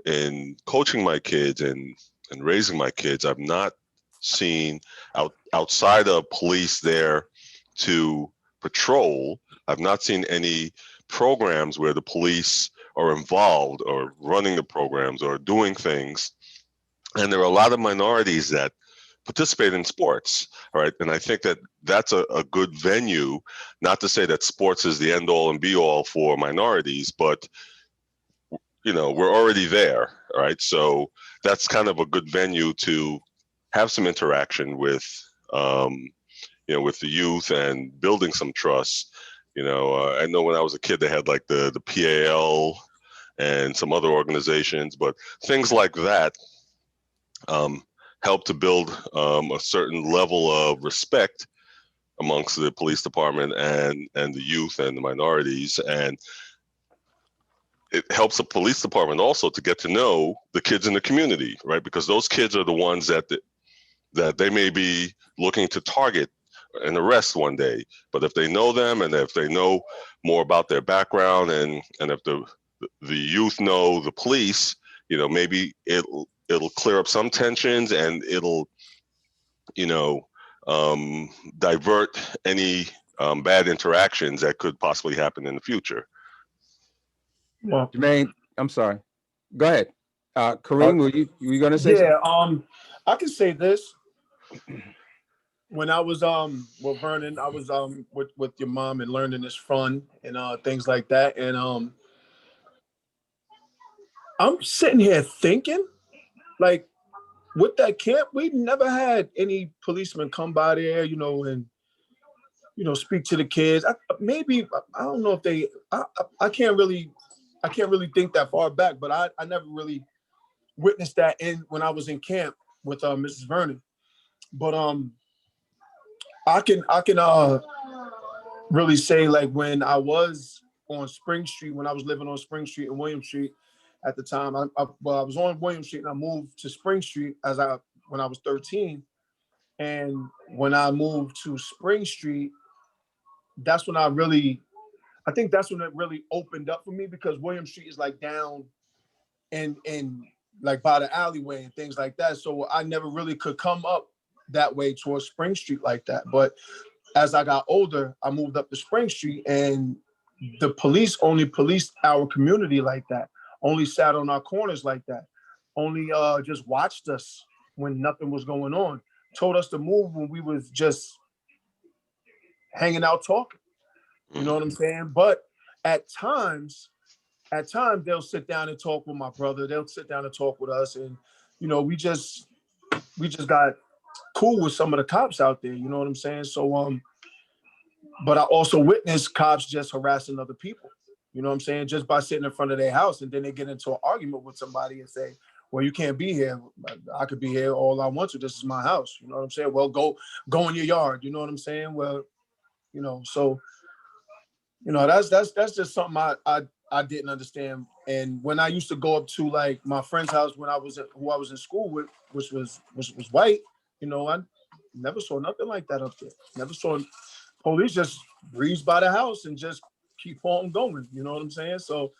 in coaching my kids and raising my kids, I've not seen outside of police there to patrol. I've not seen any programs where the police are involved or running the programs or doing things. And there are a lot of minorities that participate in sports, right? And I think that that's a good venue, not to say that sports is the end all and be all for minorities, but you know, we're already there, right? So that's kind of a good venue to have some interaction with, you know, with the youth and building some trust. You know, I know when I was a kid, they had like the PAL and some other organizations, but things like that help to build a certain level of respect amongst the police department and the youth and the minorities. And it helps the police department also to get to know the kids in the community, right? Because those kids are the ones that they may be looking to target and arrest one day. But if they know them and if they know more about their background and if the youth know the police, you know, maybe it'll clear up some tensions and it'll, you know, divert any bad interactions that could possibly happen in the future. Well, Jermaine, I'm sorry. Go ahead. Kareem, were you going to say something? I can say this. When I was with Vernon, I was with your mom and learning this fun and things like that. And I'm sitting here thinking, like, with that camp, we never had any policemen come by there, you know, and speak to the kids. I don't know if they. I can't really think that far back, but I never really witnessed that when I was in camp with Mrs. Vernon. But I can really say, like, when I was on Spring Street, when I was living on Spring Street and William Street at the time, I was on William Street and I moved to Spring Street when I was 13. And when I moved to Spring Street, that's when I think that's when it really opened up for me, because William Street is like down and like by the alleyway and things like that. So I never really could come up that way towards Spring Street like that. But as I got older, I moved up to Spring Street, and the police only policed our community like that, only sat on our corners like that, only just watched us when nothing was going on, told us to move when we was just hanging out talking. You know what I'm saying? But at times they'll sit down and talk with my brother. They'll sit down and talk with us, and we just got cool with some of the cops out there. You know what I'm saying? So but I also witnessed cops just harassing other people. You know what I'm saying? Just by sitting in front of their house, and then they get into an argument with somebody and say, "Well, you can't be here. I could be here all I want to. This is my house." You know what I'm saying? Well, go in your yard. You know what I'm saying? Well, so that's just something I didn't understand. And when I used to go up to like my friend's house who I was in school with, which was white, I never saw nothing like that up there. Never saw police just breeze by the house and just keep on going. You know what I'm saying? So,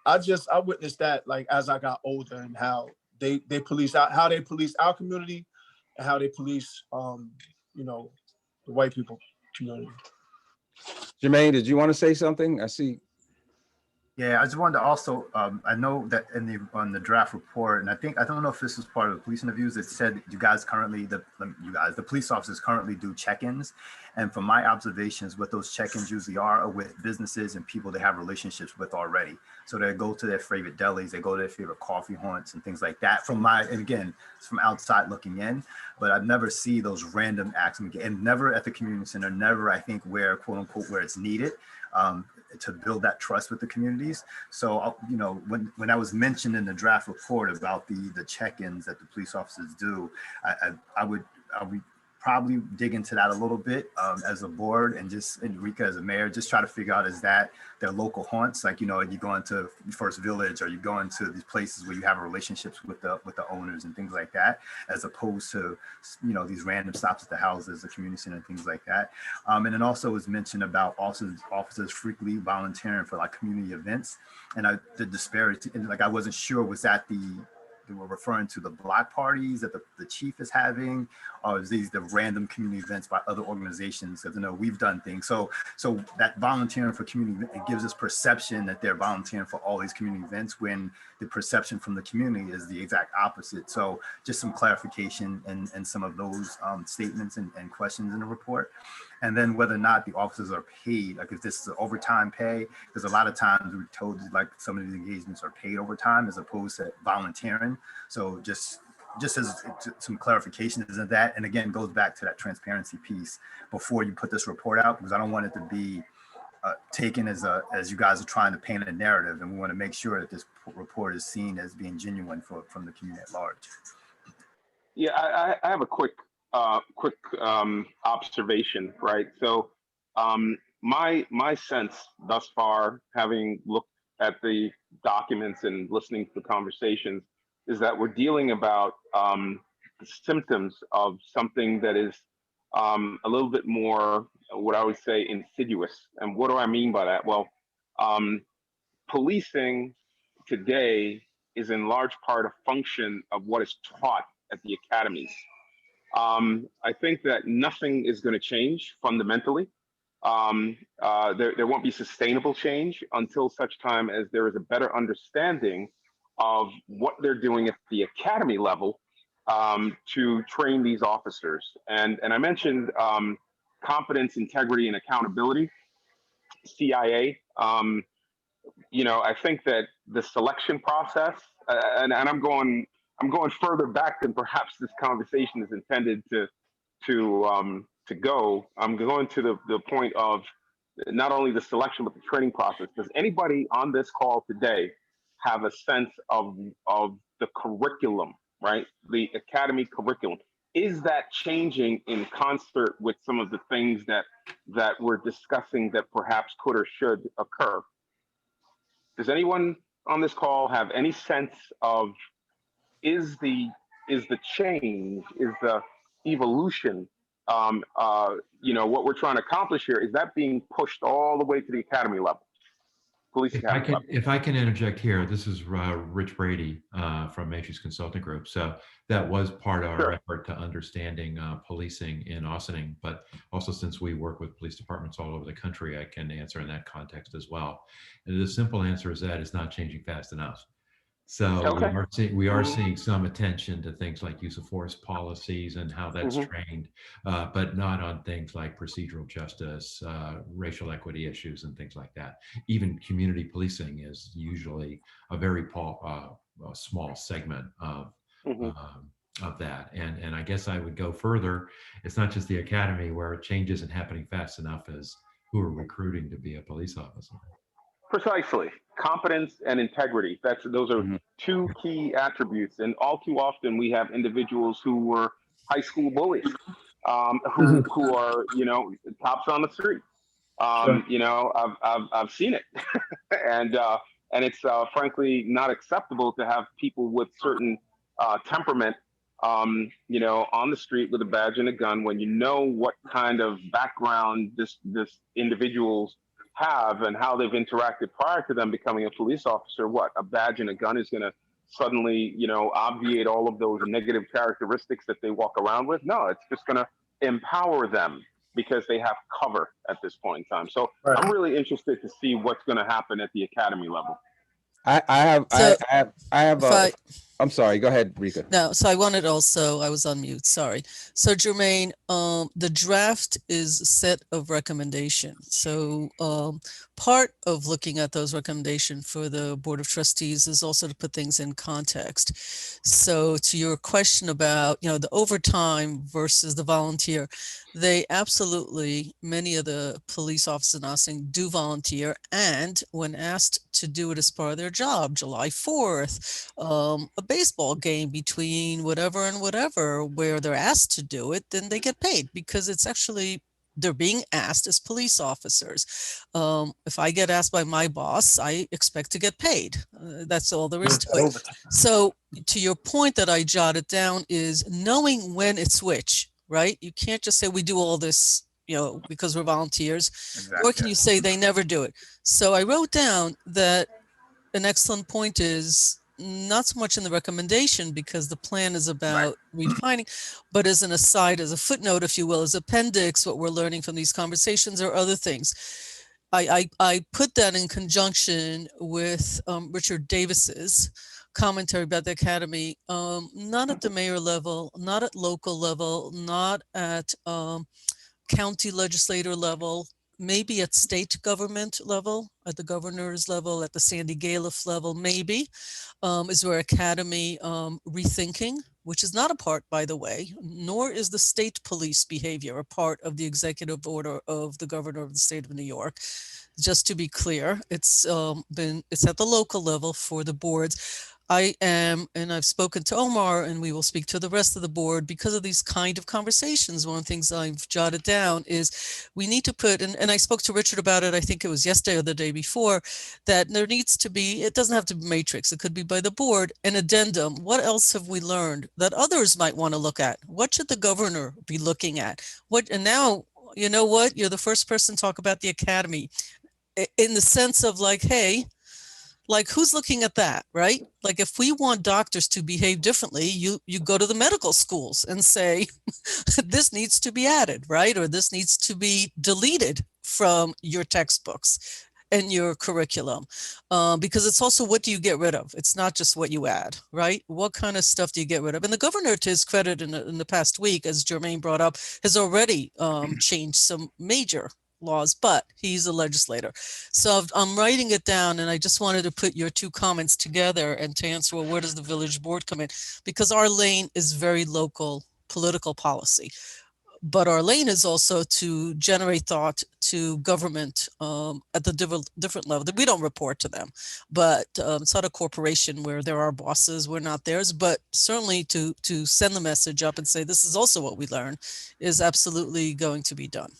I witnessed that, like, as I got older, and how they police our community and how they police the white people community. Jermaine, did you want to say something? I see. Yeah, I just wanted to also, I know that on the draft report, and I don't know if this is part of the police interviews, it said the police officers currently do check-ins. And from my observations, what those check-ins usually are with businesses and people they have relationships with already. So they go to their favorite delis, they go to their favorite coffee haunts and things like that. And again, it's from outside looking in, but I've never see those random acts, and never at the community center, never, I think, where, quote unquote, where it's needed. To build that trust with the communities. So, when I was mentioned in the draft report about the check-ins that the police officers do, I would probably dig into that a little bit as a board, and just Enrica as a mayor, just try to figure out, is that their local haunts? Like, you go into First Village, or you go into these places where you have relationships with the owners and things like that, as opposed to, these random stops at the houses, the community center, and things like that. And then also was mentioned about officers frequently volunteering for like community events, and the disparity, and like I wasn't sure, was that they were referring to the block parties that the chief is having, or is these the random community events by other organizations? Because I know we've done things. So that volunteering for community, it gives us perception that they're volunteering for all these community events, when the perception from the community is the exact opposite. So just some clarification and some of those statements and questions in the report. And then whether or not the officers are paid, like if this is overtime pay, because a lot of times we're told like some of these engagements are paid overtime as opposed to volunteering. So just as some clarifications of that, and again, goes back to that transparency piece before you put this report out, because I don't want it to be taken as you guys are trying to paint a narrative, and we want to make sure that this report is seen as being genuine from the community at large. Yeah, I have a quick observation, right? So my sense thus far, having looked at the documents and listening to the conversations, is that we're dealing about the symptoms of something that is a little bit more, what I would say, insidious. And what do I mean by that? Well, policing today is in large part a function of what is taught at the academies. I think that nothing is going to change fundamentally. There won't be sustainable change until such time as there is a better understanding of what they're doing at the academy level to train these officers. And I mentioned competence, integrity, and accountability, CIA. I think that the selection process, and I'm going further back than perhaps this conversation is intended to go. I'm going to the point of not only the selection but the training process. Does anybody on this call today have a sense of the curriculum, right? The academy curriculum. Is that changing in concert with some of the things that we're discussing that perhaps could or should occur? Does anyone on this call have any sense of, is the change, is the evolution, what we're trying to accomplish here, is that being pushed all the way to the academy level? If I can interject here, this is Rich Brady from Matrix Consulting Group. So that was part of our effort to understanding policing in Austining, but also since we work with police departments all over the country, I can answer in that context as well. And the simple answer is that it's not changing fast enough. So we are seeing some attention to things like use of force policies and how that's trained, but not on things like procedural justice, racial equity issues, and things like that. Even community policing is usually a very small segment of that. And I guess I would go further. It's not just the academy where change isn't happening fast enough as who are recruiting to be a police officer. Precisely. Competence and integrity. Those are two key attributes. And all too often we have individuals who were high school bullies, who are, cops on the street. I've seen it. and it's frankly not acceptable to have people with certain temperament, on the street with a badge and a gun when you know what kind of background this individuals have and how they've interacted prior to them becoming a police officer. What, a badge and a gun is going to suddenly, obviate all of those negative characteristics that they walk around with? No, it's just going to empower them because they have cover at this point in time. So I'm really interested to see what's going to happen at the academy level. I'm sorry, go ahead, Rika. No, so I was on mute, sorry. So Jermaine, the draft is a set of recommendations. So part of looking at those recommendations for the Board of Trustees is also to put things in context. So to your question about, the overtime versus the volunteer, they absolutely, many of the police officers in Austining do volunteer, and when asked to do it as part of their job, July 4th, a baseball game between whatever and whatever where they're asked to do it, then they get paid because it's actually they're being asked as police officers. If I get asked by my boss, I expect to get paid. That's all there is to it. So to your point that I jotted down is knowing when it's which, right? You can't just say we do all this, because we're volunteers, exactly. Or can you say they never do it? So I wrote down that an excellent point is not so much in the recommendation because the plan is about redefining, but as an aside, as a footnote, if you will, as appendix, what we're learning from these conversations or other things. I put that in conjunction with Richard Davis's commentary about the academy, not at the mayor level, not at local level, not at county legislator level, maybe at state government level, at the governor's level, at the Sandy Galiff level, maybe, is where academy rethinking, which is not a part, by the way, nor is the state police behavior a part of the executive order of the governor of the state of New York. Just to be clear, it's at the local level for the boards. I am, and I've spoken to Omar, and we will speak to the rest of the board because of these kind of conversations. One of the things I've jotted down is we need to put, and I spoke to Richard about it, I think it was yesterday or the day before, that there needs to be, it doesn't have to be matrix, it could be by the board, an addendum. What else have we learned that others might want to look at? What should the governor be looking at? And now, you know what? You're the first person to talk about the academy in the sense of like, hey, like who's looking at that, right? Like if we want doctors to behave differently, you go to the medical schools and say, this needs to be added, right? Or this needs to be deleted from your textbooks and your curriculum. Because it's also what do you get rid of? It's not just what you add, right? What kind of stuff do you get rid of? And the governor, to his credit, in the past week, as Jermaine brought up, has already changed some major laws, but he's a legislator. So I'm writing it down, and I just wanted to put your two comments together and to answer, well, where does the village board come in? Because our lane is very local political policy, but our lane is also to generate thought to government at the different level. We don't report to them, but it's not a corporation where there are bosses, we're not theirs, but certainly to send the message up and say, this is also what we learn is absolutely going to be done.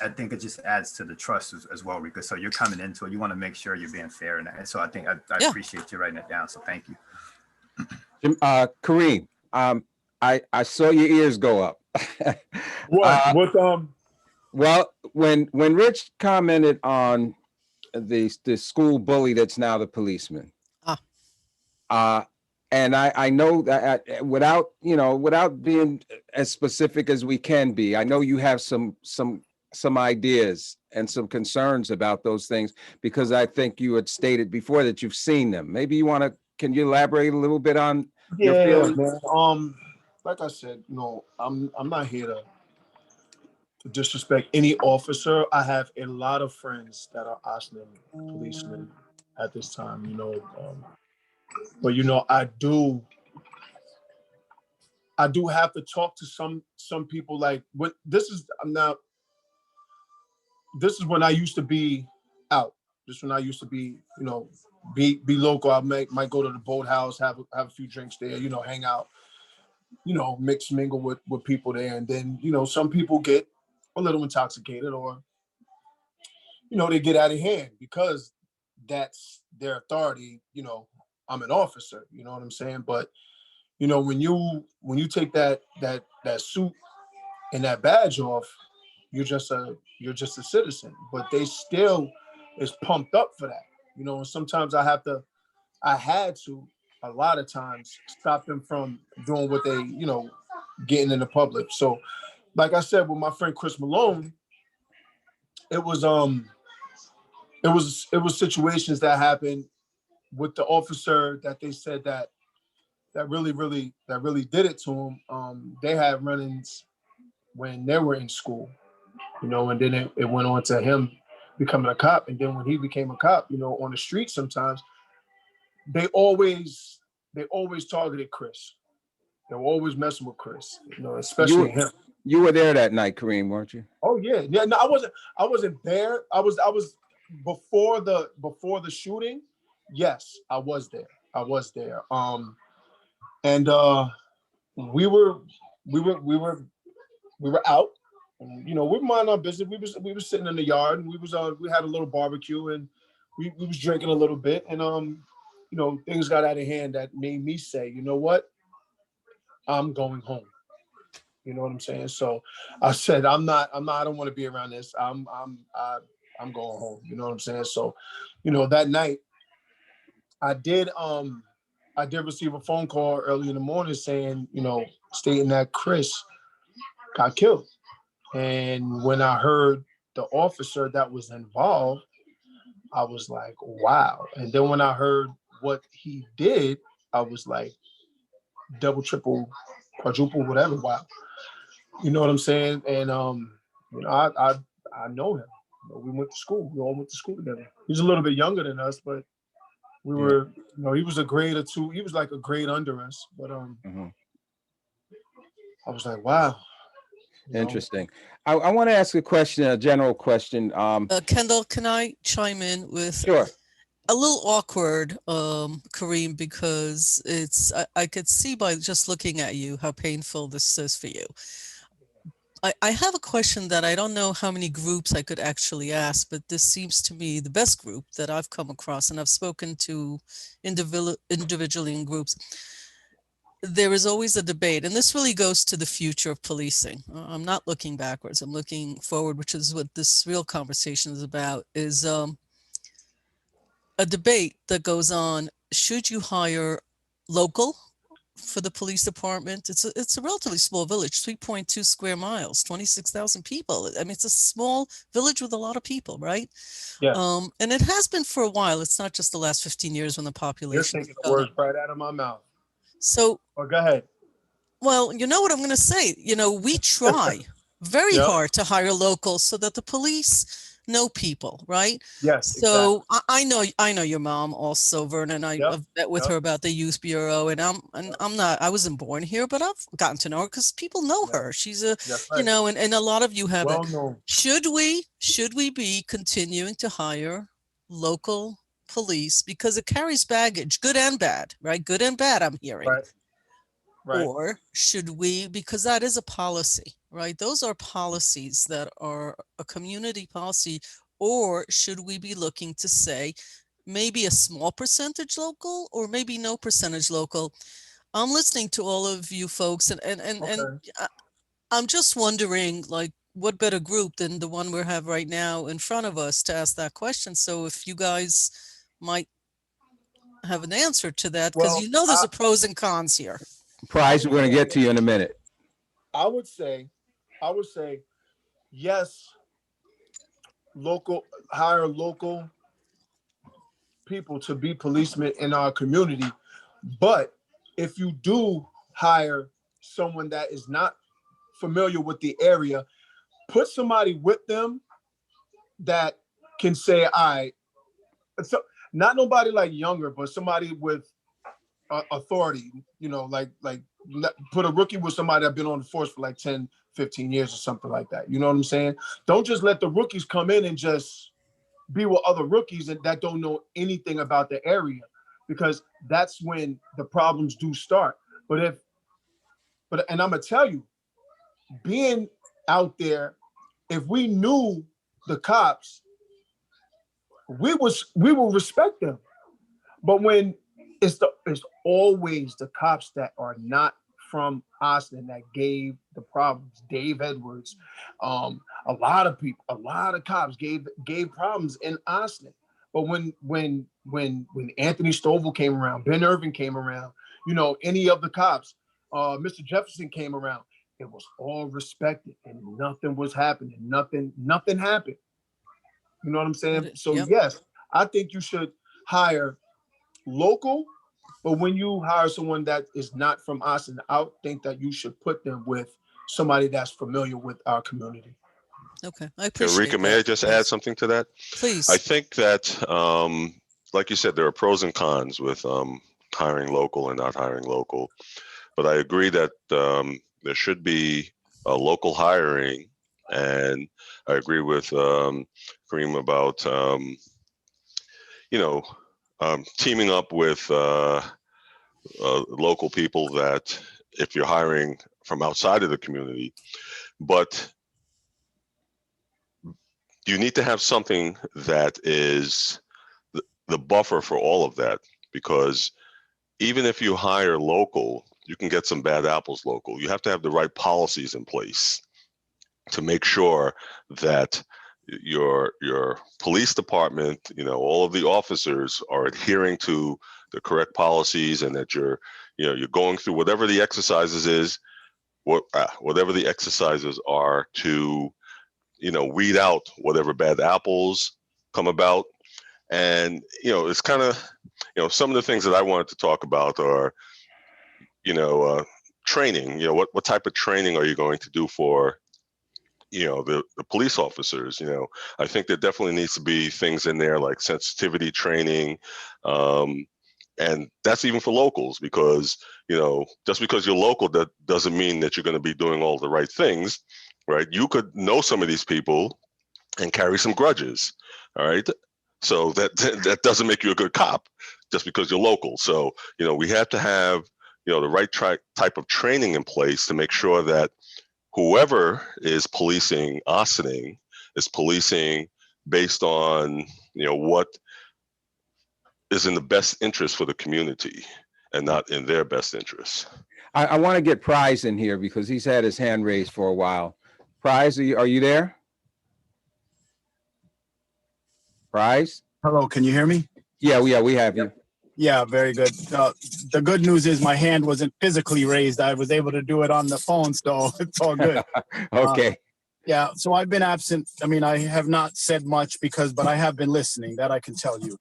I think it just adds to the trust as well, Rika. So you're coming into it, you want to make sure you're being fair. And so I think I appreciate you writing it down. So thank you. Kareem, I saw your ears go up. What? Well, when Rich commented on the school bully that's now the policeman, and I know that without being as specific as we can be, I know you have some ideas and some concerns about those things, because I think you had stated before that you've seen them. Maybe can you elaborate a little bit on your feelings? Man. Like I said, I'm not here to disrespect any officer. I have a lot of friends that are Ashland policemen at this time, but I do have to talk to some people. Like this is when I used to be out. This is when I used to be, be local. I might go to the boathouse, have a few drinks there, hang out, mix mingle with people there, and then some people get a little intoxicated, or they get out of hand because that's their authority. I'm an officer, you know what I'm saying? But when you take that suit and that badge off, you're just a citizen. But they still is pumped up for that, and sometimes I had to a lot of times stop them from doing what they getting in the public. So like I said, with my friend Chris Malone, it was situations that happened with the officer that they said that really did it to him. They had run-ins when they were in school, and then it went on to him becoming a cop. And then when he became a cop, on the street, sometimes they always targeted Chris. They were always messing with Chris, especially him. You were there that night, Kareem, weren't you? Oh yeah. No, I wasn't there. I was before the shooting. Yes, I was there. I was there. And we were out. And, you know, we mind our business. We were sitting in the yard, and we had a little barbecue, and we was drinking a little bit, and you know, things got out of hand that made me say, you know what, I'm going home. You know what I'm saying? So I said, I don't want to be around this. I'm going home. You know what I'm saying? So, you know, that night I did receive a phone call early in the morning saying, you know, stating that Chris got killed. And when I heard the officer that was involved, I was like, wow. And then when I heard what he did, I was like, double, triple, quadruple, whatever. Wow. You know what I'm saying? And you know, I know him. You know, we went to school. We all went to school together. He's a little bit younger than us, but we were, you know, he was a grade or two. He was like a grade under us. But I was like, wow. Interesting. I want to ask a question, a general question. Kendall, can I chime in with? Sure. A little awkward, Kareem, because I could see by just looking at you how painful this is for you. I have a question that I don't know how many groups I could actually ask, but this seems to me the best group that I've come across, and I've spoken to individually in groups. There is always a debate, and this really goes to the future of policing. I'm not looking backwards, I'm looking forward, which is what this real conversation is about, is a debate that goes on. Should you hire local for the police department? It's a relatively small village, 3.2 square miles, 26,000 people. I mean, it's a small village with a lot of people, right? Yeah. And it has been for a while. It's not just the last 15 years when the population. You're taking the words right out of my mouth. So, go ahead. Well, you know what I'm going to say. You know, we try very hard to hire locals so that the police know people, right? Yes. So exactly. I know your mom also, Vernon. I've met with her about the youth bureau, and I wasn't born here, but I've gotten to know her because people know her. She's a, you know, and a lot of you have it. Should we be continuing to hire local police because it carries baggage, good and bad, right? Good and bad, I'm hearing. Right. Or should we, because that is a policy, right? Those are policies that are a community policy. Or should we be looking to say maybe a small percentage local or maybe no percentage local? I'm listening to all of you folks, and I'm just wondering, like, what better group than the one we have right now in front of us to ask that question? So if you guys might have an answer to that, because you know there's a pros and cons here. Prize, we're going to get to you in a minute. I would say, yes, hire local people to be policemen in our community. But if you do hire someone that is not familiar with the area, put somebody with them that can say, all right, so not nobody like younger, but somebody with authority, you know, like put a rookie with somebody that's been on the force for like 10, 15 years or something like that. You know what I'm saying? Don't just let the rookies come in and just be with other rookies that don't know anything about the area, because that's when the problems do start. And I'm gonna tell you, being out there, if we knew the cops, we will respect them. But when it's always the cops that are not from Austin that gave the problems. Dave Edwards, a lot of cops gave problems in Austin. But when Anthony Stovall came around, Ben Irvin came around, you know, any of the cops, Mr. Jefferson came around, it was all respected and nothing was happening. Nothing happened. You know what I'm saying? So yes, I think you should hire local, but when you hire someone that is not from Austin, I think that you should put them with somebody that's familiar with our community. Okay, I appreciate Rika, may I just add something to that? Please. I think that, like you said, there are pros and cons with hiring local and not hiring local. But I agree that there should be a local hiring, and I agree with Kareem about, you know, teaming up with local people that if you're hiring from outside of the community, but you need to have something that is the buffer for all of that, because even if you hire local, you can get some bad apples local. You have to have the right policies in place to make sure that your police department, all of the officers are adhering to the correct policies, and that you're going through whatever the exercises is, whatever the exercises are to, weed out whatever bad apples come about. And, it's kind of, some of the things that I wanted to talk about are, training. What type of training are you going to do for, the police officers? I think there definitely needs to be things in there like sensitivity training. And that's even for locals, because, just because you're local, that doesn't mean that you're going to be doing all the right things, right? You could know some of these people and carry some grudges. All right. So that doesn't make you a good cop just because you're local. So, we have to have, the right type of training in place to make sure that whoever is policing Ossining is policing based on, what is in the best interest for the community and not in their best interest. I want to get Prize in here because he's had his hand raised for a while. Prize, are you there? Prize? Hello, can you hear me? Yeah, we have you. Yeah, very good. The good news is my hand wasn't physically raised. I was able to do it on the phone, so it's all good. Okay. Yeah, so I've been absent. I mean, I have not said much but I have been listening, that I can tell you.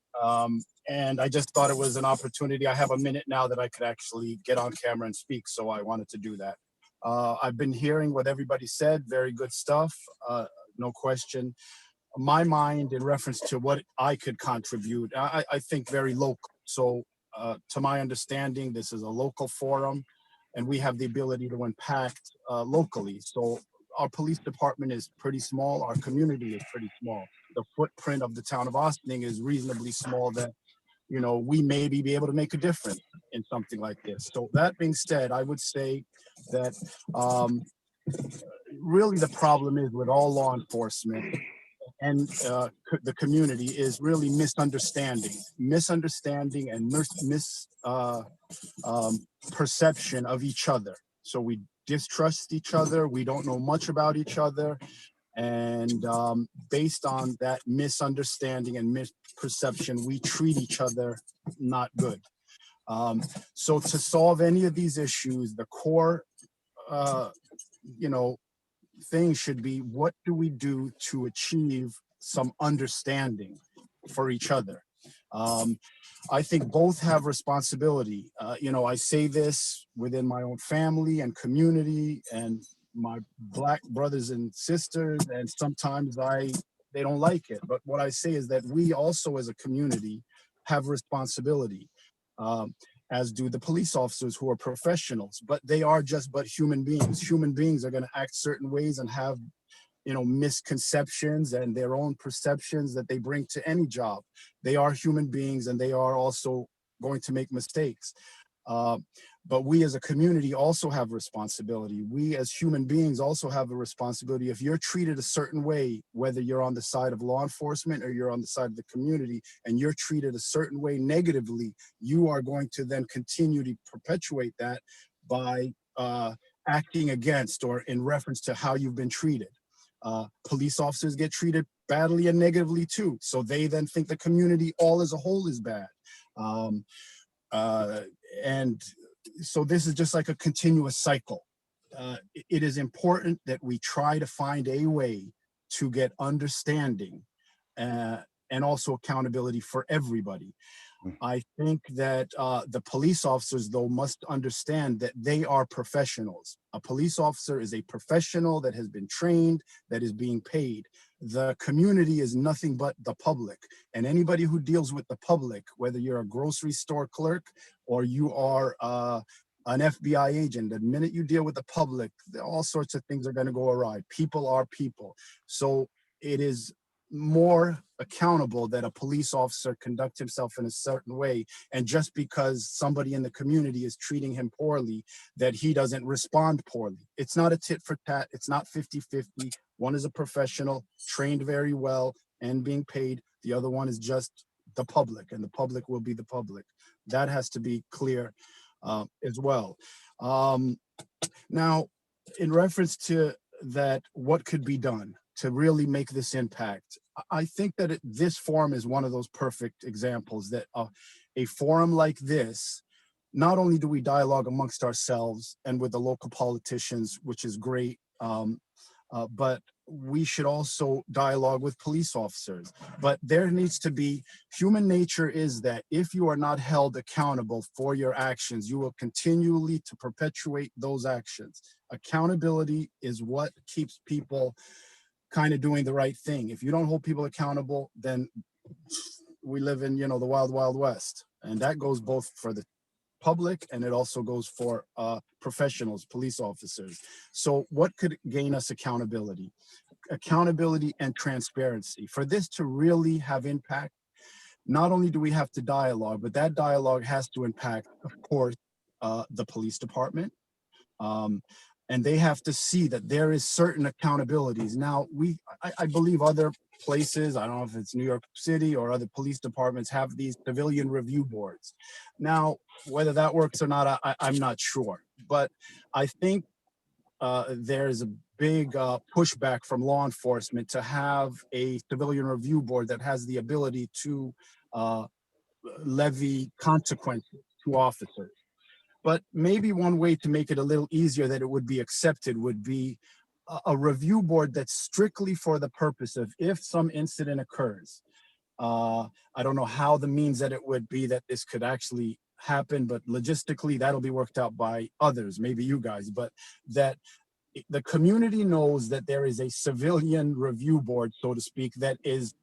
And I just thought it was an opportunity. I have a minute now that I could actually get on camera and speak, so I wanted to do that. I've been hearing what everybody said, very good stuff, no question. My mind in reference to what I could contribute, I think very local. So to my understanding, this is a local forum and we have the ability to impact locally. So our police department is pretty small. Our community is pretty small. The footprint of the town of Ossining is reasonably small that, we maybe be able to make a difference in something like this. So that being said, I would say that really the problem is with all law enforcement and the community is really misunderstanding and perception of each other. So we distrust each other. We don't know much about each other. And based on that misunderstanding and misperception, we treat each other not good. So to solve any of these issues, the core, thing should be, what do we do to achieve some understanding for each other? I think both have responsibility. I say this within my own family and community and my Black brothers and sisters, and sometimes they don't like it. But what I say is that we also as a community have responsibility. As do the police officers who are professionals, but they are just but human beings. Human beings are going to act certain ways and have, misconceptions and their own perceptions that they bring to any job. They are human beings and they are also going to make mistakes. But we as a community also have responsibility. We as human beings also have a responsibility. If you're treated a certain way, whether you're on the side of law enforcement or you're on the side of the community, and you're treated a certain way negatively, you are going to then continue to perpetuate that by acting against or in reference to how you've been treated. Police officers get treated badly and negatively too. So they then think the community all as a whole is bad. And so this is just like a continuous cycle. It is important that we try to find a way to get understanding and also accountability for everybody. I think that the police officers, though, must understand that they are professionals. A police officer is a professional that has been trained, that is being paid. The community is nothing but the public. And anybody who deals with the public, whether you're a grocery store clerk or you are an FBI agent, the minute you deal with the public, all sorts of things are going to go awry. People are people. So it is more accountable that a police officer conduct himself in a certain way, and just because somebody in the community is treating him poorly, that he doesn't respond poorly. It's not a tit for tat. It's not 50-50. One is a professional, trained very well and being paid. The other one is just the public, and the public will be the public. That has to be clear as well. Now, in reference to that, what could be done to really make this impact? I think that this forum is one of those perfect examples that a forum like this, not only do we dialogue amongst ourselves and with the local politicians, which is great, but we should also dialogue with police officers. But there needs to be, human nature is that if you are not held accountable for your actions, you will continually to perpetuate those actions. Accountability is what keeps people kind of doing the right thing. If you don't hold people accountable, then we live in, the wild, wild west. And that goes both for the public, and it also goes for professionals, police officers. So what could gain us accountability? Accountability and transparency. For this to really have impact, not only do we have to dialogue, but that dialogue has to impact, of course, the police department. And they have to see that there is certain accountabilities. Now, I believe other places, I don't know if it's New York City or other police departments, have these civilian review boards. Now, whether that works or not, I'm not sure. But I think there's a big pushback from law enforcement to have a civilian review board that has the ability to levy consequences to officers. But maybe one way to make it a little easier that it would be accepted would be a review board that's strictly for the purpose of, if some incident occurs, I don't know how the means that it would be that this could actually happen, but logistically that'll be worked out by others, maybe you guys, but that the community knows that there is a civilian review board, so to speak, that is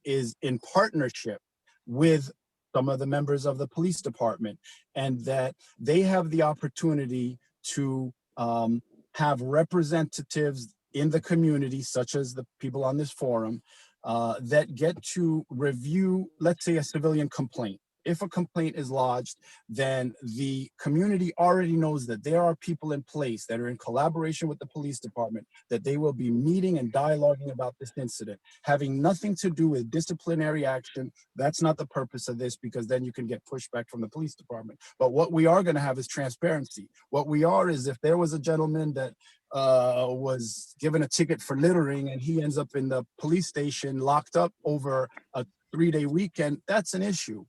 in partnership with some of the members of the police department, and that they have the opportunity to have representatives in the community, such as the people on this forum, that get to review, let's say, a civilian complaint. If a complaint is lodged, then the community already knows that there are people in place that are in collaboration with the police department, that they will be meeting and dialoguing about this incident, having nothing to do with disciplinary action. That's not the purpose of this, because then you can get pushback from the police department. But what we are going to have is transparency. What we are is, if there was a gentleman that was given a ticket for littering and he ends up in the police station locked up over a 3-day weekend, that's an issue.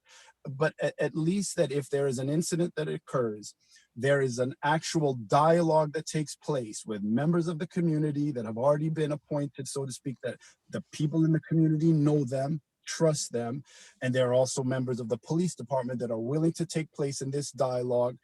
But at least that if there is an incident that occurs, there is an actual dialogue that takes place with members of the community that have already been appointed, so to speak, that the people in the community know them, trust them, and there are also members of the police department that are willing to take place in this dialogue.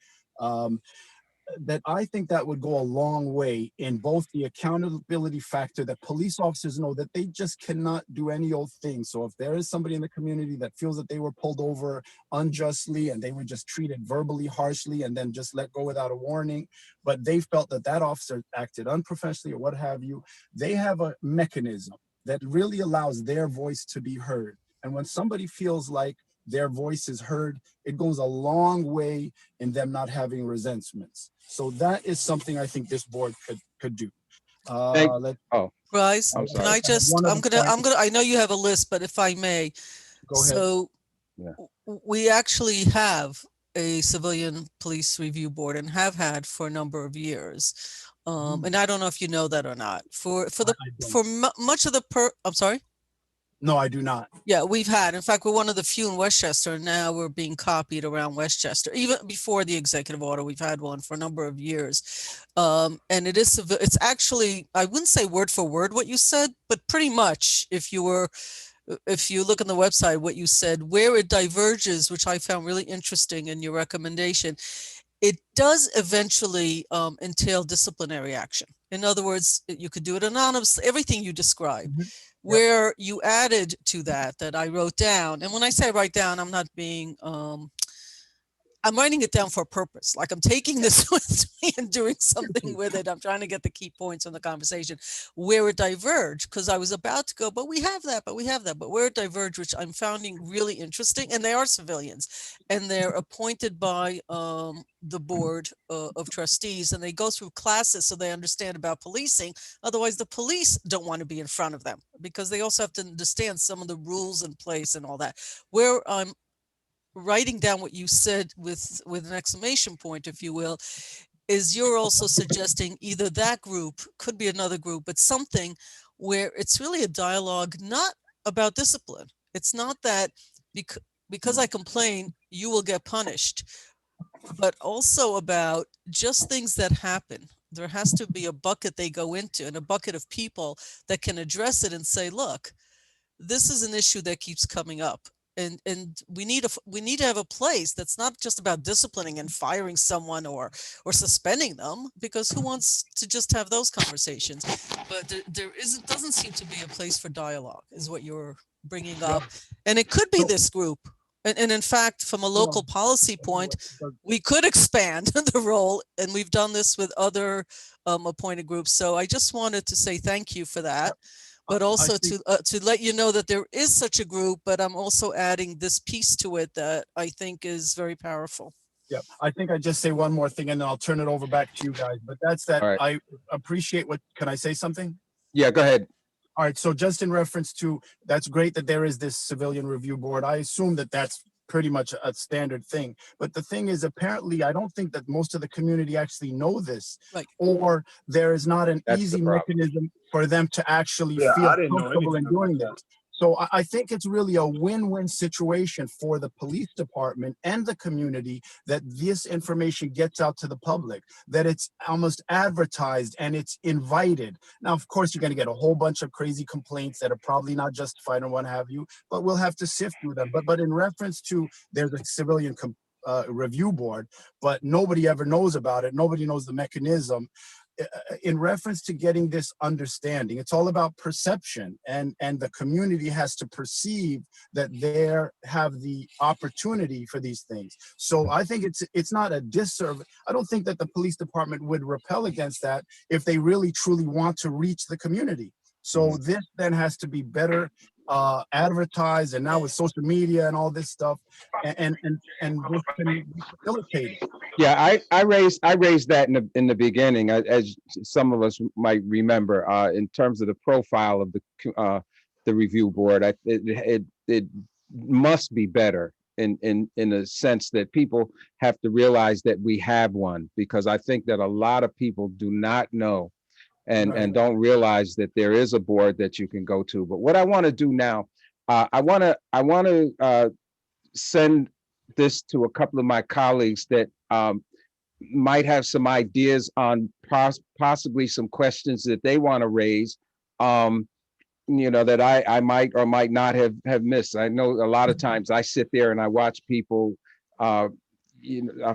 That I think that would go a long way in both the accountability factor, that police officers know that they just cannot do any old thing. So if there is somebody in the community that feels that they were pulled over unjustly and they were just treated verbally harshly and then just let go without a warning, but they felt that that officer acted unprofessionally or what have you, they have a mechanism that really allows their voice to be heard. And when somebody feels like their voice is heard, it goes a long way in them not having resentments. So that is something I think this board could do. Bryce, can I just, I know you have a list, but if I may. Go ahead. So we actually have a civilian police review board and have had for a number of years. And I don't know if you know that or not. Much of the I'm sorry? No, I do not. Yeah, we've had. In fact, we're one of the few in Westchester. And now we're being copied around Westchester. Even before the executive order, we've had one for a number of years. And it's actually, I wouldn't say word for word what you said, but pretty much if you look on the website, what you said, where it diverges, which I found really interesting in your recommendation, it does eventually entail disciplinary action. In other words, you could do it anonymously, everything you described. Where you added to that I wrote down, and when I say write down, I'm not being I'm writing it down for a purpose. Like I'm taking this with me and doing something with it. I'm trying to get the key points from the conversation where it diverged, because I was about to go, but we have that, but where it diverged, which I'm finding really interesting. And they are civilians and they're appointed by the board of trustees, and they go through classes so they understand about policing. Otherwise, the police don't want to be in front of them because they also have to understand some of the rules in place and all that. Where I'm writing down what you said with an exclamation point, if you will, is you're also suggesting either that group, could be another group, but something where it's really a dialogue, not about discipline. It's not that because I complain, you will get punished, but also about just things that happen. There has to be a bucket they go into and a bucket of people that can address it and say, look, this is an issue that keeps coming up. And we need to have a place that's not just about disciplining and firing someone or suspending them, because who wants to just have those conversations? But doesn't seem to be a place for dialogue, is what you're bringing up. And it could be this group. And in fact, from a local policy point, we could expand the role, and we've done this with other appointed groups. So I just wanted to say thank you for that. But also to let you know that there is such a group, but I'm also adding this piece to it that I think is very powerful. Yeah, I think I just say one more thing and then I'll turn it over back to you guys. But that's that. Right. I appreciate can I say something? Yeah, go ahead. All right. So just in reference to, that's great that there is this civilian review board. I assume that that's pretty much a standard thing. But the thing is, apparently, I don't think that most of the community actually know this, right, or there is not an easy mechanism for them to actually feel comfortable in doing this. So I think it's really a win-win situation for the police department and the community that this information gets out to the public, that it's almost advertised and it's invited. Now, of course, you're going to get a whole bunch of crazy complaints that are probably not justified and what have you, but we'll have to sift through them. But in reference to, there's a civilian review board, but nobody ever knows about it. Nobody knows the mechanism. In reference to getting this understanding, it's all about perception, and the community has to perceive that they have the opportunity for these things. So I think it's not a disservice. I don't think that the police department would repel against that if they really truly want to reach the community. So this then has to be better advertised, and now with social media and all this stuff, and this can facilitate it. Yeah, I raised that in the beginning, as some of us might remember, in terms of the profile of the review board. It must be better in a sense that people have to realize that we have one, because I think that a lot of people do not know and don't realize that there is a board that you can go to. But what I want to do now, I want to send this to a couple of my colleagues that might have some ideas on possibly some questions that they want to raise, that I might or might not have missed. I know a lot of times I sit there and I watch people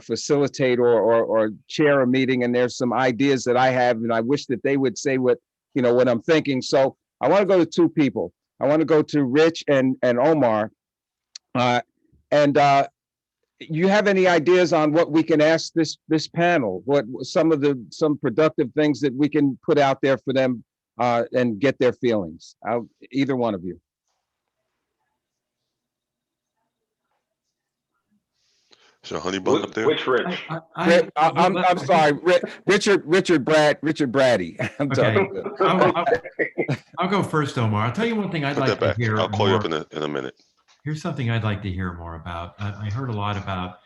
facilitate or chair a meeting, and there's some ideas that I have, and I wish that they would say what I'm thinking. So I want to go to two people. I want to go to Rich and Omar. You have any ideas on what we can ask this panel? What some productive things that we can put out there for them and get their feelings? Either one of you. So Honeybun up there. Which Rich? I'm sorry, Richard Brady. I'm okay. I'll go first, Omar. I'll tell you one thing I'd like to hear. I'll call you up in a minute. Here's something I'd like to hear more about. I heard a lot about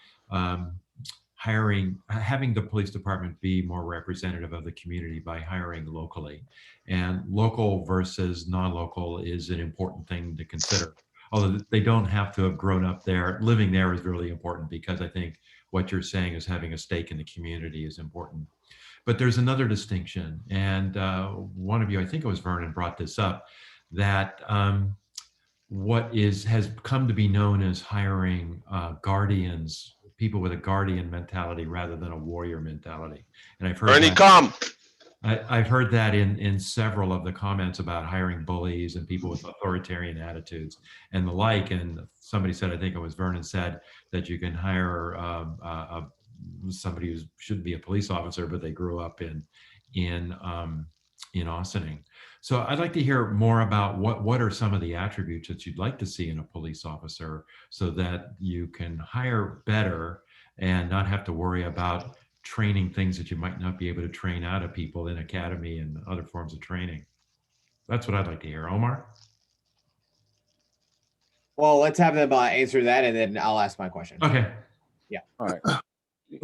having the police department be more representative of the community by hiring locally. And local versus non-local is an important thing to consider. Although they don't have to have grown up there. Living there is really important, because I think what you're saying is having a stake in the community is important. But there's another distinction. And one of you, I think it was Vernon, brought this up, that what has come to be known as hiring guardians, people with a guardian mentality rather than a warrior mentality. And I've heard Ernie, come. I've heard that in several of the comments about hiring bullies and people with authoritarian attitudes and the like. And somebody said, I think it was Vernon said, that you can hire somebody who shouldn't be a police officer, but they grew up in Austining. So I'd like to hear more about what are some of the attributes that you'd like to see in a police officer so that you can hire better and not have to worry about training things that you might not be able to train out of people in academy and other forms of training. That's what I'd like to hear. Omar? Well, let's have them answer that, and then I'll ask my question. Okay. Yeah. All right.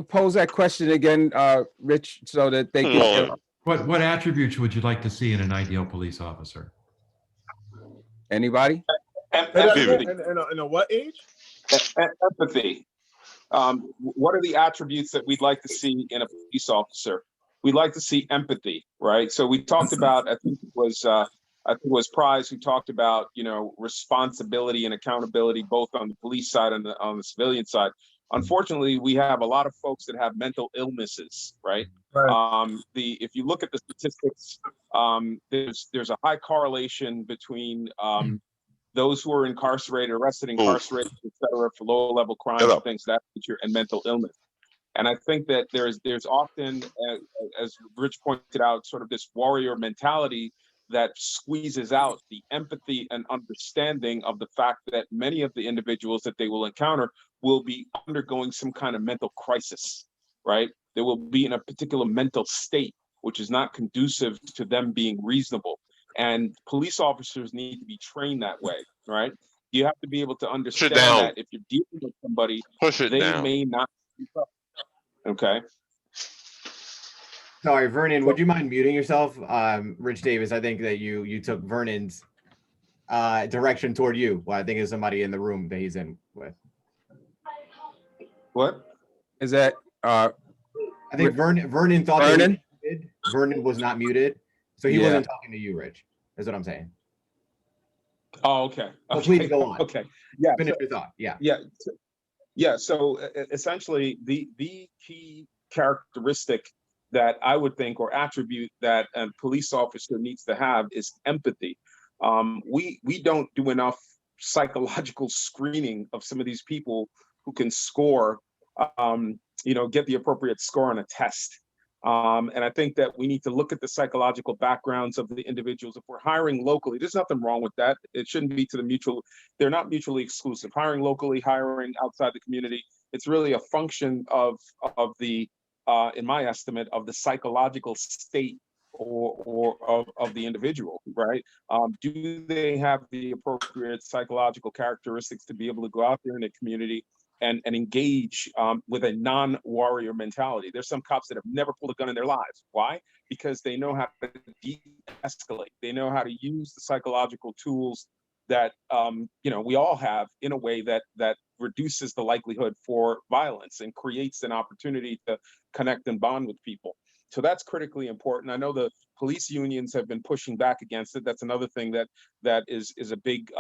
Pose that question again, Rich, so that they can. What attributes would you like to see in an ideal police officer? Anybody? Empathy. In a what age? Empathy. What are the attributes that we'd like to see in a police officer? We'd like to see empathy, right? So we talked about, I think it was Prize who talked about, responsibility and accountability, both on the police side and on the civilian side. Unfortunately, we have a lot of folks that have mental illnesses, right? If you look at the statistics, there's a high correlation between those who are incarcerated, arrested, incarcerated, et cetera, for low-level crimes and things of that nature, and mental illness. And I think that there's often, as Rich pointed out, sort of this warrior mentality that squeezes out the empathy and understanding of the fact that many of the individuals that they will encounter will be undergoing some kind of mental crisis, right? They will be in a particular mental state, which is not conducive to them being reasonable. And police officers need to be trained that way, right? You have to be able to understand that if you're dealing with somebody, they may not. Okay. Sorry, Vernon, would you mind muting yourself? Rich Davis, I think that you took Vernon's direction toward you. Well, I think there's somebody in the room that he's in with. What? Is that I think Vernon thought Vernon was not muted. So he wasn't talking to you, Rich. Is what I'm saying. Oh, okay. So please go on. Okay. Yeah. Finish your thought. Yeah. Yeah. So essentially, the key characteristic that I would think, or attribute, that a police officer needs to have is empathy. We don't do enough psychological screening of some of these people who can score, get the appropriate score on a test. And I think that we need to look at the psychological backgrounds of the individuals. If we're hiring locally, there's nothing wrong with that. It shouldn't be they're not mutually exclusive. Hiring locally, hiring outside the community, it's really a function of the, in my estimate, of the psychological state or of the individual, right? Do they have the appropriate psychological characteristics to be able to go out there in the community and engage with a non-warrior mentality? There's some cops that have never pulled a gun in their lives. Why? Because they know how to de-escalate. They know how to use the psychological tools that we all have in a way that reduces the likelihood for violence and creates an opportunity to connect and bond with people. So that's critically important. I know the police unions have been pushing back against it. That's another thing that is a big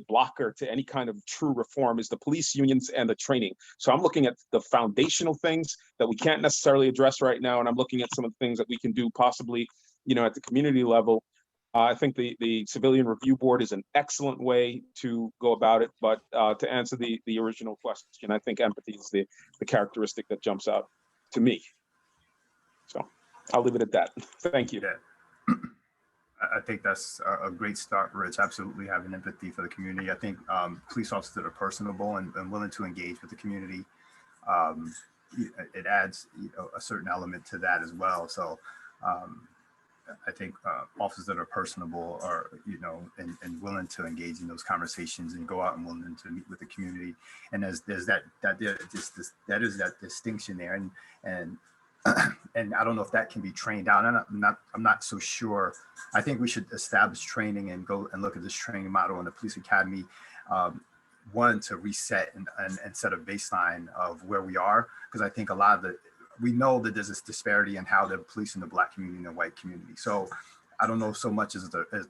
blocker to any kind of true reform, is the police unions and the training. So I'm looking at the foundational things that we can't necessarily address right now, and I'm looking at some of the things that we can do possibly, at the community level. I think the Civilian Review Board is an excellent way to go about it. But to answer the original question, I think empathy is the characteristic that jumps out to me. So I'll leave it at that. Thank you. Yeah. I think that's a great start, Rich. Absolutely having empathy for the community. I think police officers that are personable and willing to engage with the community, it adds a certain element to that as well. So I think officers that are personable are, and willing to engage in those conversations and go out and willing to meet with the community. And there's that distinction there. And I don't know if that can be trained out. I'm not so sure. I think we should establish training and go and look at this training model in the police academy. One, to reset and set a baseline of where we are, because I think we know that there's this disparity in how they're policing the Black community and the white community. So I don't know so much as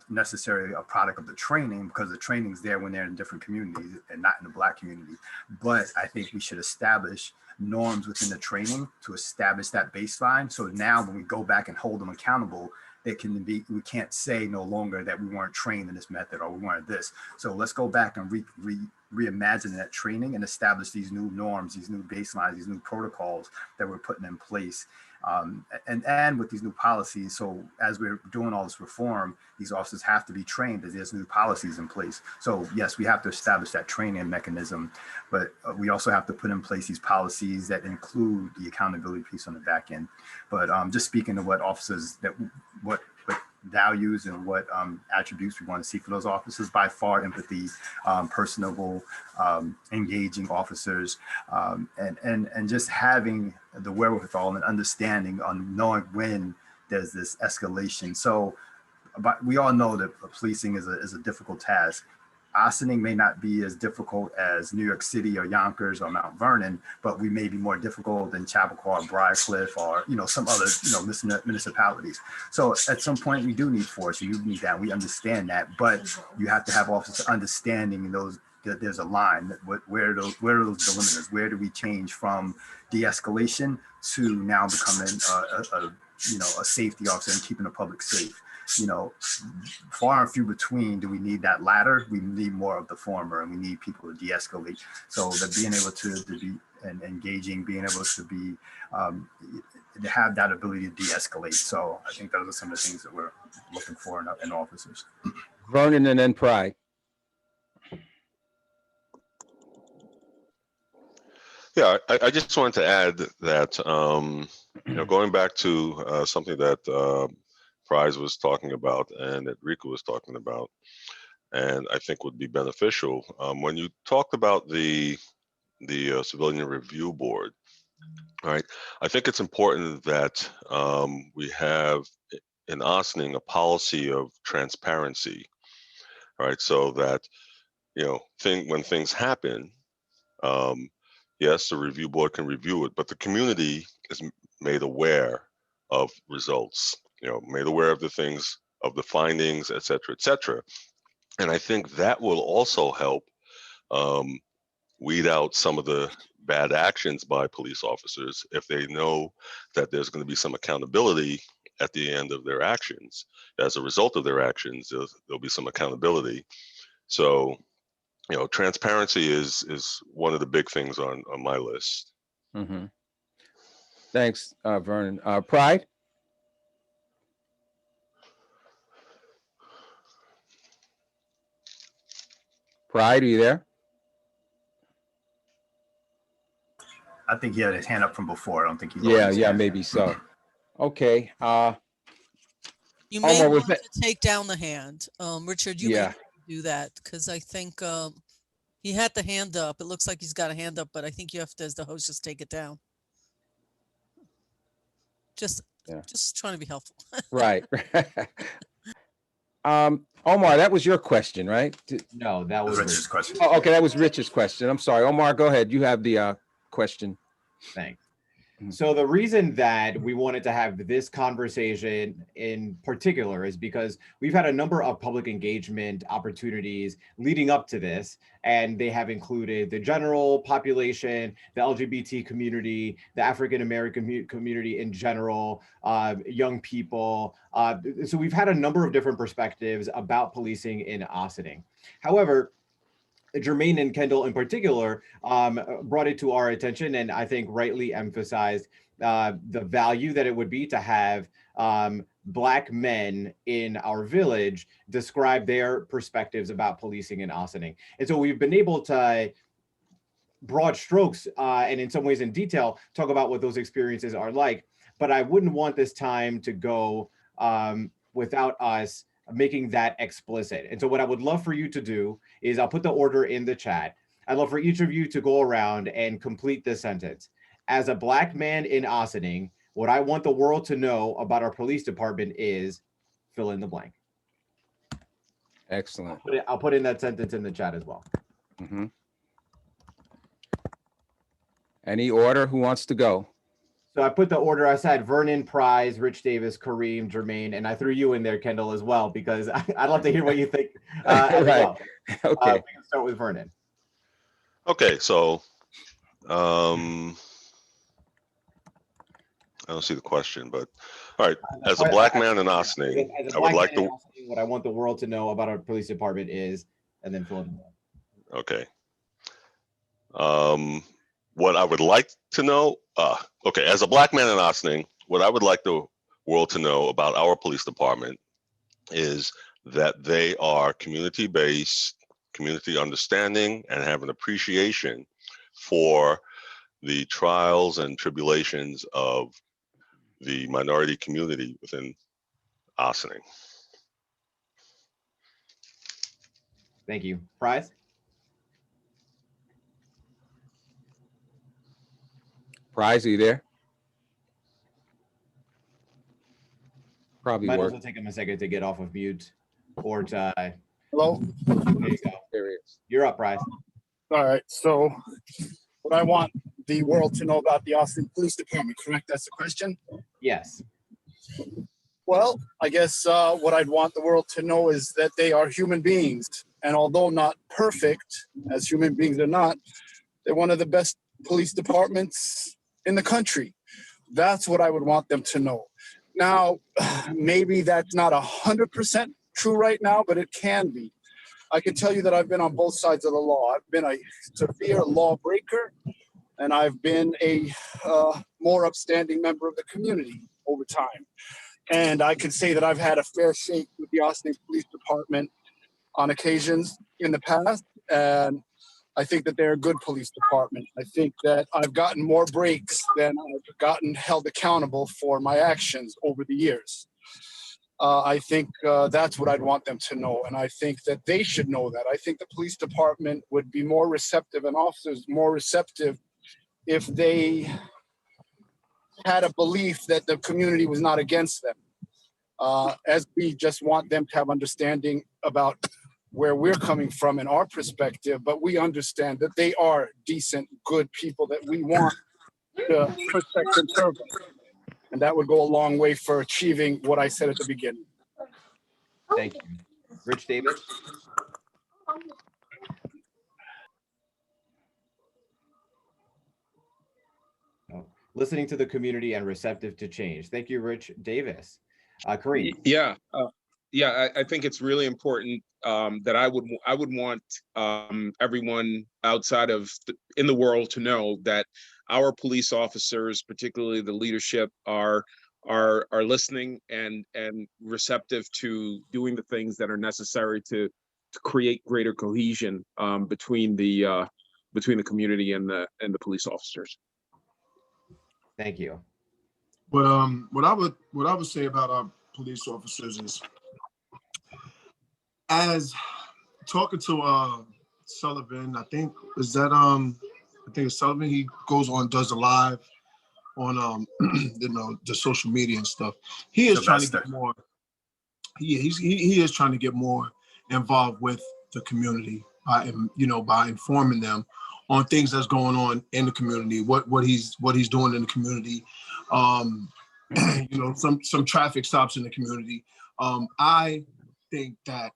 necessarily a product of the training, because the training's there when they're in different communities and not in the Black community. But I think we should establish norms within the training to establish that baseline. So now when we go back and hold them accountable, we can't say no longer that we weren't trained in this method or we weren't this. So let's go back and reimagine that training and establish these new norms, these new baselines, these new protocols that we're putting in place. And with these new policies, so as we're doing all this reform, these officers have to be trained as there's new policies in place. So yes, we have to establish that training mechanism, but we also have to put in place these policies that include the accountability piece on the back end. But just speaking to what officers, what values and what attributes we want to see for those officers, by far empathy, personable, engaging officers, and just having the wherewithal and understanding on knowing when there's this escalation. So but we all know that policing is a difficult task. Ossining may not be as difficult as New York City or Yonkers or Mount Vernon, but we may be more difficult than Chappaqua or Briarcliff or some other municipalities. So at some point we do need force. You need that. We understand that, but you have to have officers understanding those. That there's a line. Where are those delimiters? Where do we change from de-escalation to now becoming a safety officer and keeping the public safe? Far and few between do we need that latter. We need more of the former, and we need people to de-escalate. So that being able to be and engaging, being able to be to have that ability to de-escalate. So I think those are some of the things that we're looking for in officers. Vernon and then Pride. Yeah, I just wanted to add that, going back to something that Prize was talking about and that Rika was talking about, and I think would be beneficial. When you talked about the Civilian Review Board, right? I think it's important that we have in Ossining a policy of transparency, right? So that, when things happen, yes, the review board can review it, but the community is made aware of results, made aware of the things, of the findings, et cetera, et cetera. And I think that will also help weed out some of the bad actions by police officers if they know that there's going to be some accountability at the end of their actions. As a result of their actions, there'll be some accountability. So, transparency is one of the big things on my list. Mm-hmm. Thanks, Vernon. Pride? Pride, are you there? I think he had his hand up from before. I don't think he's. Yeah, maybe so. Okay. You may want to take down the hand. Richard, you may do that, because I think he had the hand up. It looks like he's got a hand up, but I think you have to, as the host, just take it down. Just trying to be helpful. Right. Omar, that was your question, right? No, that was Richard's question. Oh, okay, that was Richard's question. I'm sorry. Omar, go ahead. You have the question. Thanks. So the reason that we wanted to have this conversation in particular is because we've had a number of public engagement opportunities leading up to this, and they have included the general population, the LGBT community, the African-American community in general, young people. So we've had a number of different perspectives about policing in Ossining. However, Jermaine and Kendall in particular brought it to our attention, and I think rightly emphasized the value that it would be to have Black men in our village describe their perspectives about policing in Ossining. And so we've been able to, broad strokes and in some ways in detail, talk about what those experiences are like. But I wouldn't want this time to go without us making that explicit. And so what I would love for you to do is, I'll put the order in the chat. I'd love for each of you to go around and complete this sentence. As a Black man in Ossining, what I want the world to know about our police department is, fill in the blank. Excellent. I'll put in that sentence in the chat as well. Mm-hmm. Any order? Who wants to go? So I put the order. I said Vernon, Prize, Rich Davis, Kareem, Jermaine, and I threw you in there, Kendall, as well, because I'd love to hear what you think. As Right. well. Okay. We can start with Vernon. Okay, so I don't see the question, but all right. As a black man in Ossining, As a I would black like man in to. Ossining, what I want the world to know about our police department is, and then fill in the blank. Okay. What I would like to know, okay, as a black man in Ossining, what I would like the world to know about our police department is that they are community-based, community understanding, and have an appreciation for the trials and tribulations of the minority community within Ossining. Thank you. Prize? Prize, are you there? Probably Might work. also take him a second to get off of mute or to. Hello? There you go. There he is. You're up, Prize. All right. So what I want the world to know about the Austin Police Department, correct? That's the question? Yes. Well, I guess what I'd want the world to know is that they are human beings. And although not perfect, as human beings are not, they're one of the best police departments in the country. That's what I would want them to know. Now, maybe that's not 100% true right now, but it can be. I can tell you that I've been on both sides of the law. I've been a severe lawbreaker, and I've been a more upstanding member of the community over time. And I can say that I've had a fair shake with the Austin Police Department on occasions in the past, and I think that they're a good police department. I think that I've gotten more breaks than I've gotten held accountable for my actions over the years. I think that's what I'd want them to know, and I think that they should know that. I think the police department would be more receptive, and officers more receptive, if they had a belief that the community was not against them. As we just want them to have understanding about where we're coming from in our perspective, but we understand that they are decent, good people that we want to protect and serve us. And that would go a long way for achieving what I said at the beginning. Thank you. Rich Davis? Oh, listening to the community and receptive to change. Thank you, Rich Davis. Kareem? Yeah. I think it's really important that I would want everyone outside of in the world to know that our police officers, particularly the leadership, are listening and receptive to doing the things that are necessary to create greater cohesion between the community and the police officers. Thank you. But what I would say about our police officers is, as talking to Sullivan, I think it's Sullivan. He goes on, does a live on the social media and stuff. He is trying to get more. He is trying to get more involved with the community by informing them on things that's going on in the community, what he's doing in the community, some traffic stops in the community. I think that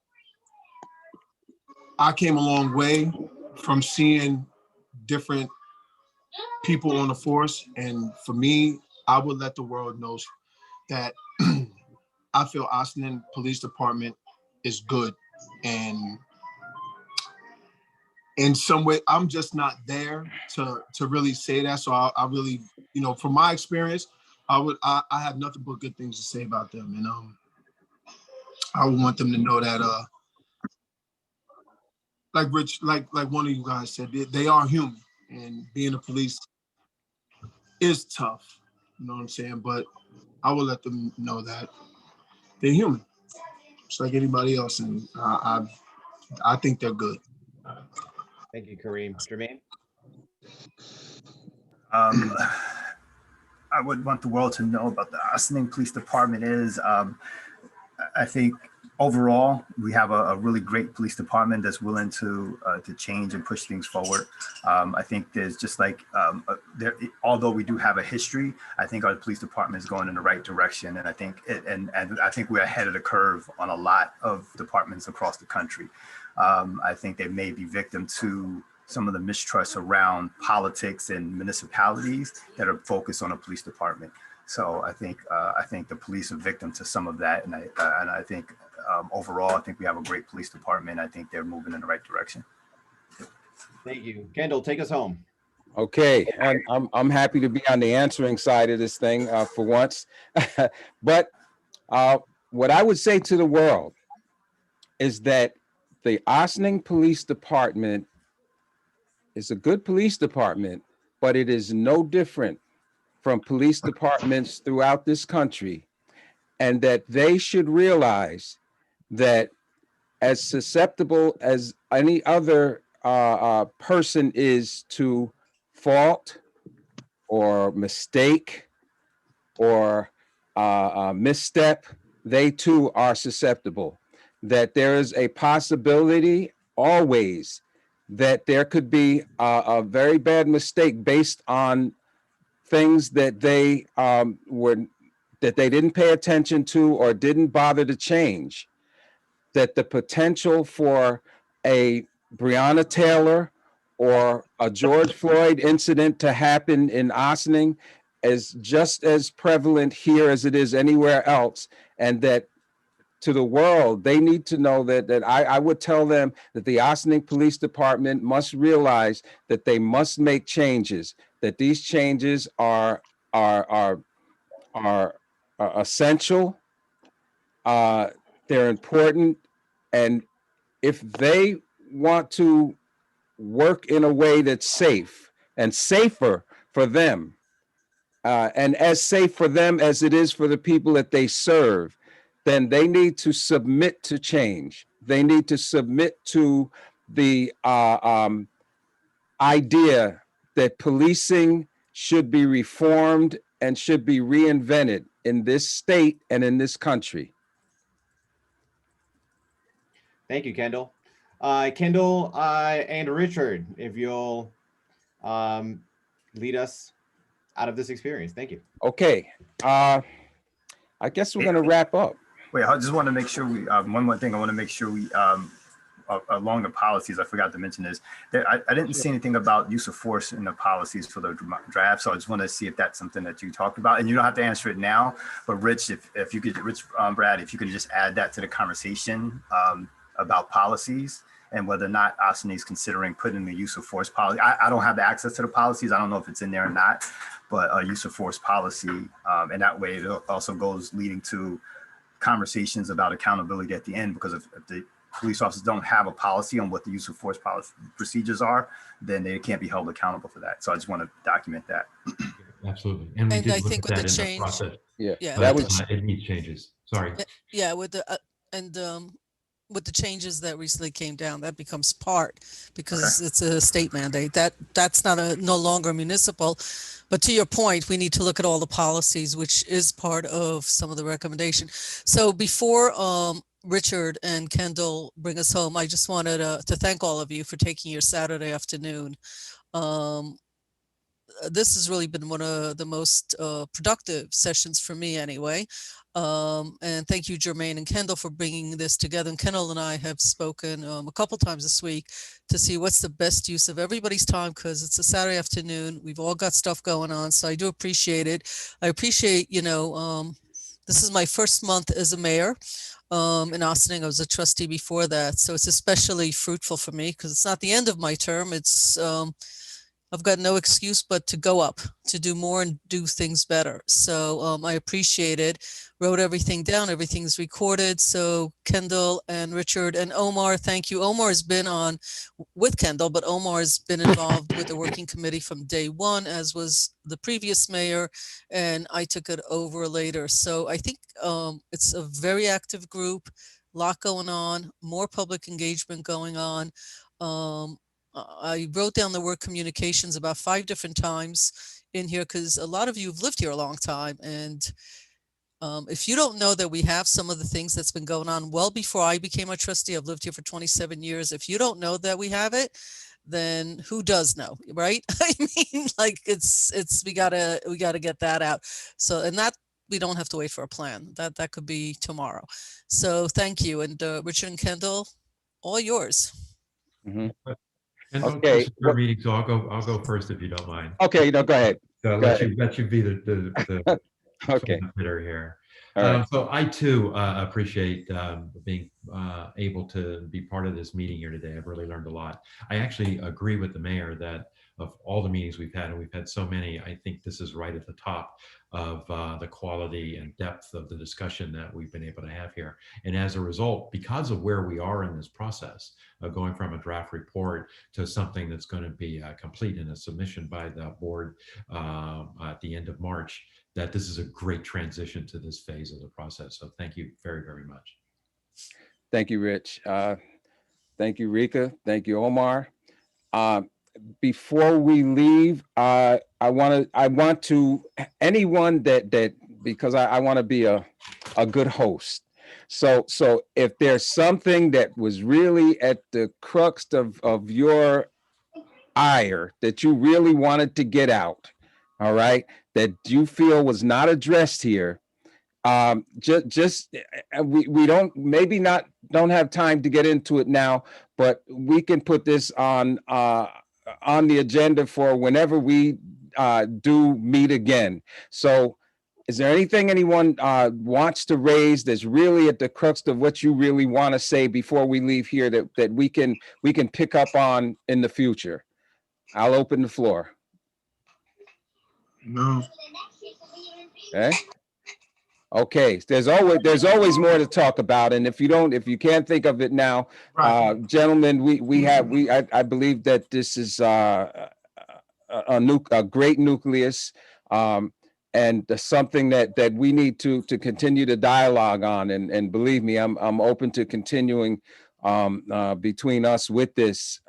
I came a long way from seeing different people on the force, and for me, I would let the world know that I feel Austin Police Department is good, and in some way, I'm just not there to really say that. So I really, from my experience, I have nothing but good things to say about them, and I would want them to know that like Rich, like one of you guys said, they are human, and being a police is tough. You know what I'm saying? But I will let them know that they're human, just like anybody else, and I think they're good. Thank you, Kareem. Jermaine? I would want the world to know about the Ossining Police Department is, I think overall, we have a really great police department that's willing to change and push things forward. I think there's just like although we do have a history, I think our police department is going in the right direction. And I think and I think we're ahead of the curve on a lot of departments across the country. I think they may be victim to some of the mistrust around politics and municipalities that are focused on a police department. So I think the police are victim to some of that, and I think overall, I think we have a great police department. I think they're moving in the right direction. Thank you, Kendall. Take us home. Okay, and I'm happy to be on the answering side of this thing for once. But what I would say to the world is that the Ossining Police Department is a good police department, but it is no different from police departments throughout this country, and that they should realize that as susceptible as any other person is to fault or mistake or misstep, they too are susceptible. That there is a possibility always that there could be a very bad mistake based on things that they didn't pay attention to or didn't bother to change. That the potential for a Breonna Taylor or a George Floyd incident to happen in Ossining is just as prevalent here as it is anywhere else, and that to the world, they need to know that I would tell them that the Ossining Police Department must realize that they must make changes, that these changes are essential, they're important, and if they want to work in a way that's safe and safer for them, and as safe for them as it is for the people that they serve, then they need to submit to change. They need to submit to the idea that policing should be reformed and should be reinvented in this state and in this country. Thank you, Kendall. Kendall and Richard, if you'll lead us out of this experience. Thank you. Okay. I guess we're going to wrap up. Wait, I just want to make sure we, one more thing, I want to make sure we, along the policies, I forgot to mention this, that I didn't see anything about use of force in the policies for the draft. So I just want to see if that's something that you talked about, and you don't have to answer it now, but Rich, if you could, Brad, if you could just add that to the conversation about policies and whether or not Ossining is considering putting the use of force policy. I don't have the access to the policies. I don't know if it's in there or not, but use of force policy. And that way it also goes leading to conversations about accountability at the end, because if the police officers don't have a policy on what the use of force policy procedures are, then they can't be held accountable for that. So I just want to document that. Absolutely. And we And did I look think at with that the in change, process, yeah, that but was it needs changes. Sorry. yeah, with the with the changes that recently came down, that becomes part, because it's a state mandate. That's not no longer municipal. But to your point, we need to look at all the policies, which is part of some of the recommendation. So before Richard and Kendall bring us home, I just wanted to thank all of you for taking your Saturday afternoon. This has really been one of the most productive sessions for me anyway. And thank you, Jermaine and Kendall, for bringing this together. And Kendall and I have spoken a couple times this week to see what's the best use of everybody's time, because it's a Saturday afternoon. We've all got stuff going on, so I do appreciate it. I appreciate, this is my first month as a mayor in Ossining. I was a trustee before that, so it's especially fruitful for me because it's not the end of my term. It's I've got no excuse but to go up, to do more and do things better. So I appreciate it. Wrote everything down. Everything's recorded. So Kendall and Richard and Omar, thank you. Omar has been on with Kendall, but Omar has been involved with the working committee from day one, as was the previous mayor, and I took it over later. So I think it's a very active group, a lot going on, more public engagement going on. I wrote down the word communications about 5 different times in here, because a lot of you have lived here a long time. And if you don't know that we have some of the things that's been going on well before I became a trustee, I've lived here for 27 years. If you don't know that we have it, then who does know, right? I mean, like we gotta get that out. So, and that we don't have to wait for a plan. That could be tomorrow. So thank you. And Richard and Kendall, all yours. Mhm. And Okay. this is our meeting, so I'll go first if you don't mind. Okay, no, go ahead. So Go let you be the Okay. hitter here. All right. So I too appreciate being able to be part of this meeting here today. I've really learned a lot. I actually agree with the mayor that of all the meetings we've had, and we've had so many, I think this is right at the top of the quality and depth of the discussion that we've been able to have here. And as a result, because of where we are in this process, going from a draft report to something that's going to be complete in a submission by the board at the end of March, that this is a great transition to this phase of the process. So thank you very, very much. Thank you, Rich. Thank you, Rika. Thank you, Omar. Before we leave, I want to anyone that because I want to be a good host. So if there's something that was really at the crux of your ire that you really wanted to get out, all right, that you feel was not addressed here, we don't have time to get into it now, but we can put this on the agenda for whenever we do meet again. So is there anything anyone wants to raise that's really at the crux of what you really want to say before we leave here that we can pick up on in the future? I'll open the floor. No. Okay, there's always more to talk about, and if you can't think of it now, Right. gentlemen, I believe that this is a great nucleus, and something that we need to continue the dialogue on, and believe me, I'm open to continuing between us with this.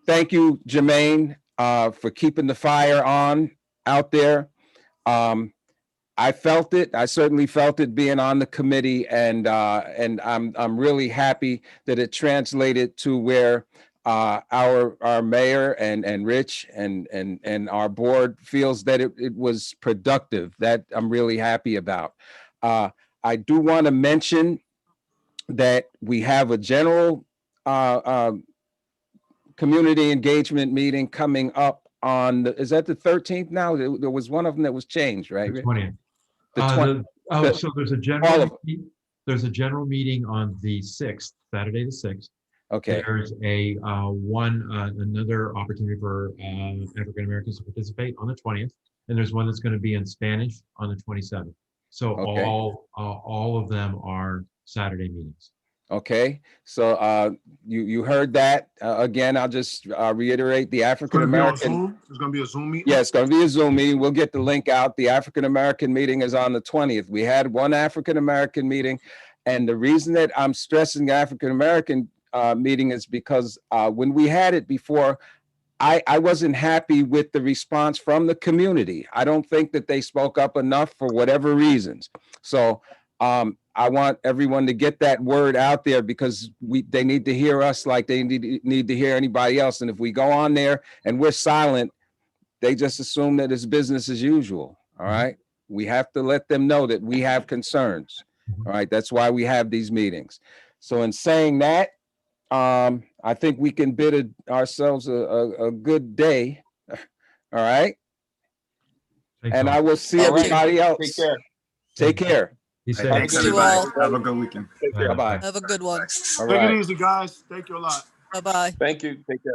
Thank you, Jermaine, for keeping the fire on out there. I felt it. I certainly felt it being on the committee, and I'm really happy that it translated to where our mayor and Rich and our board feels that it was productive. That I'm really happy about. I do want to mention that we have a general community engagement meeting coming up on is that the 13th now? There was one of them that was changed, right? The 20th. So there's a general meeting on the 6th, Saturday the 6th. Okay. There's another opportunity for African Americans to participate on the 20th, and there's one that's going to be in Spanish on the 27th. So okay. all of them are Saturday meetings. Okay, so you heard that. Again, I'll just reiterate the African American. It's going to be a Zoom meeting? Yeah, it's going to be a Zoom meeting. We'll get the link out. The African American meeting is on the 20th. We had one African American meeting, and the reason that I'm stressing the African American meeting is because when we had it before, I wasn't happy with the response from the community. I don't think that they spoke up enough for whatever reasons. So I want everyone to get that word out there because they need to hear us like they need to hear anybody else. And if we go on there and we're silent, they just assume that it's business as usual. All right. We have to let them know that we have concerns. All right. That's why we have these meetings. So in saying that, I think we can bid ourselves a good day. All right. And I will see everybody else. Take care. Take care. Thanks, everybody. Have a good weekend. Bye-bye. Have a good one. All Take right. it easy, guys. Thank you a lot. Bye-bye. Thank you. Take care.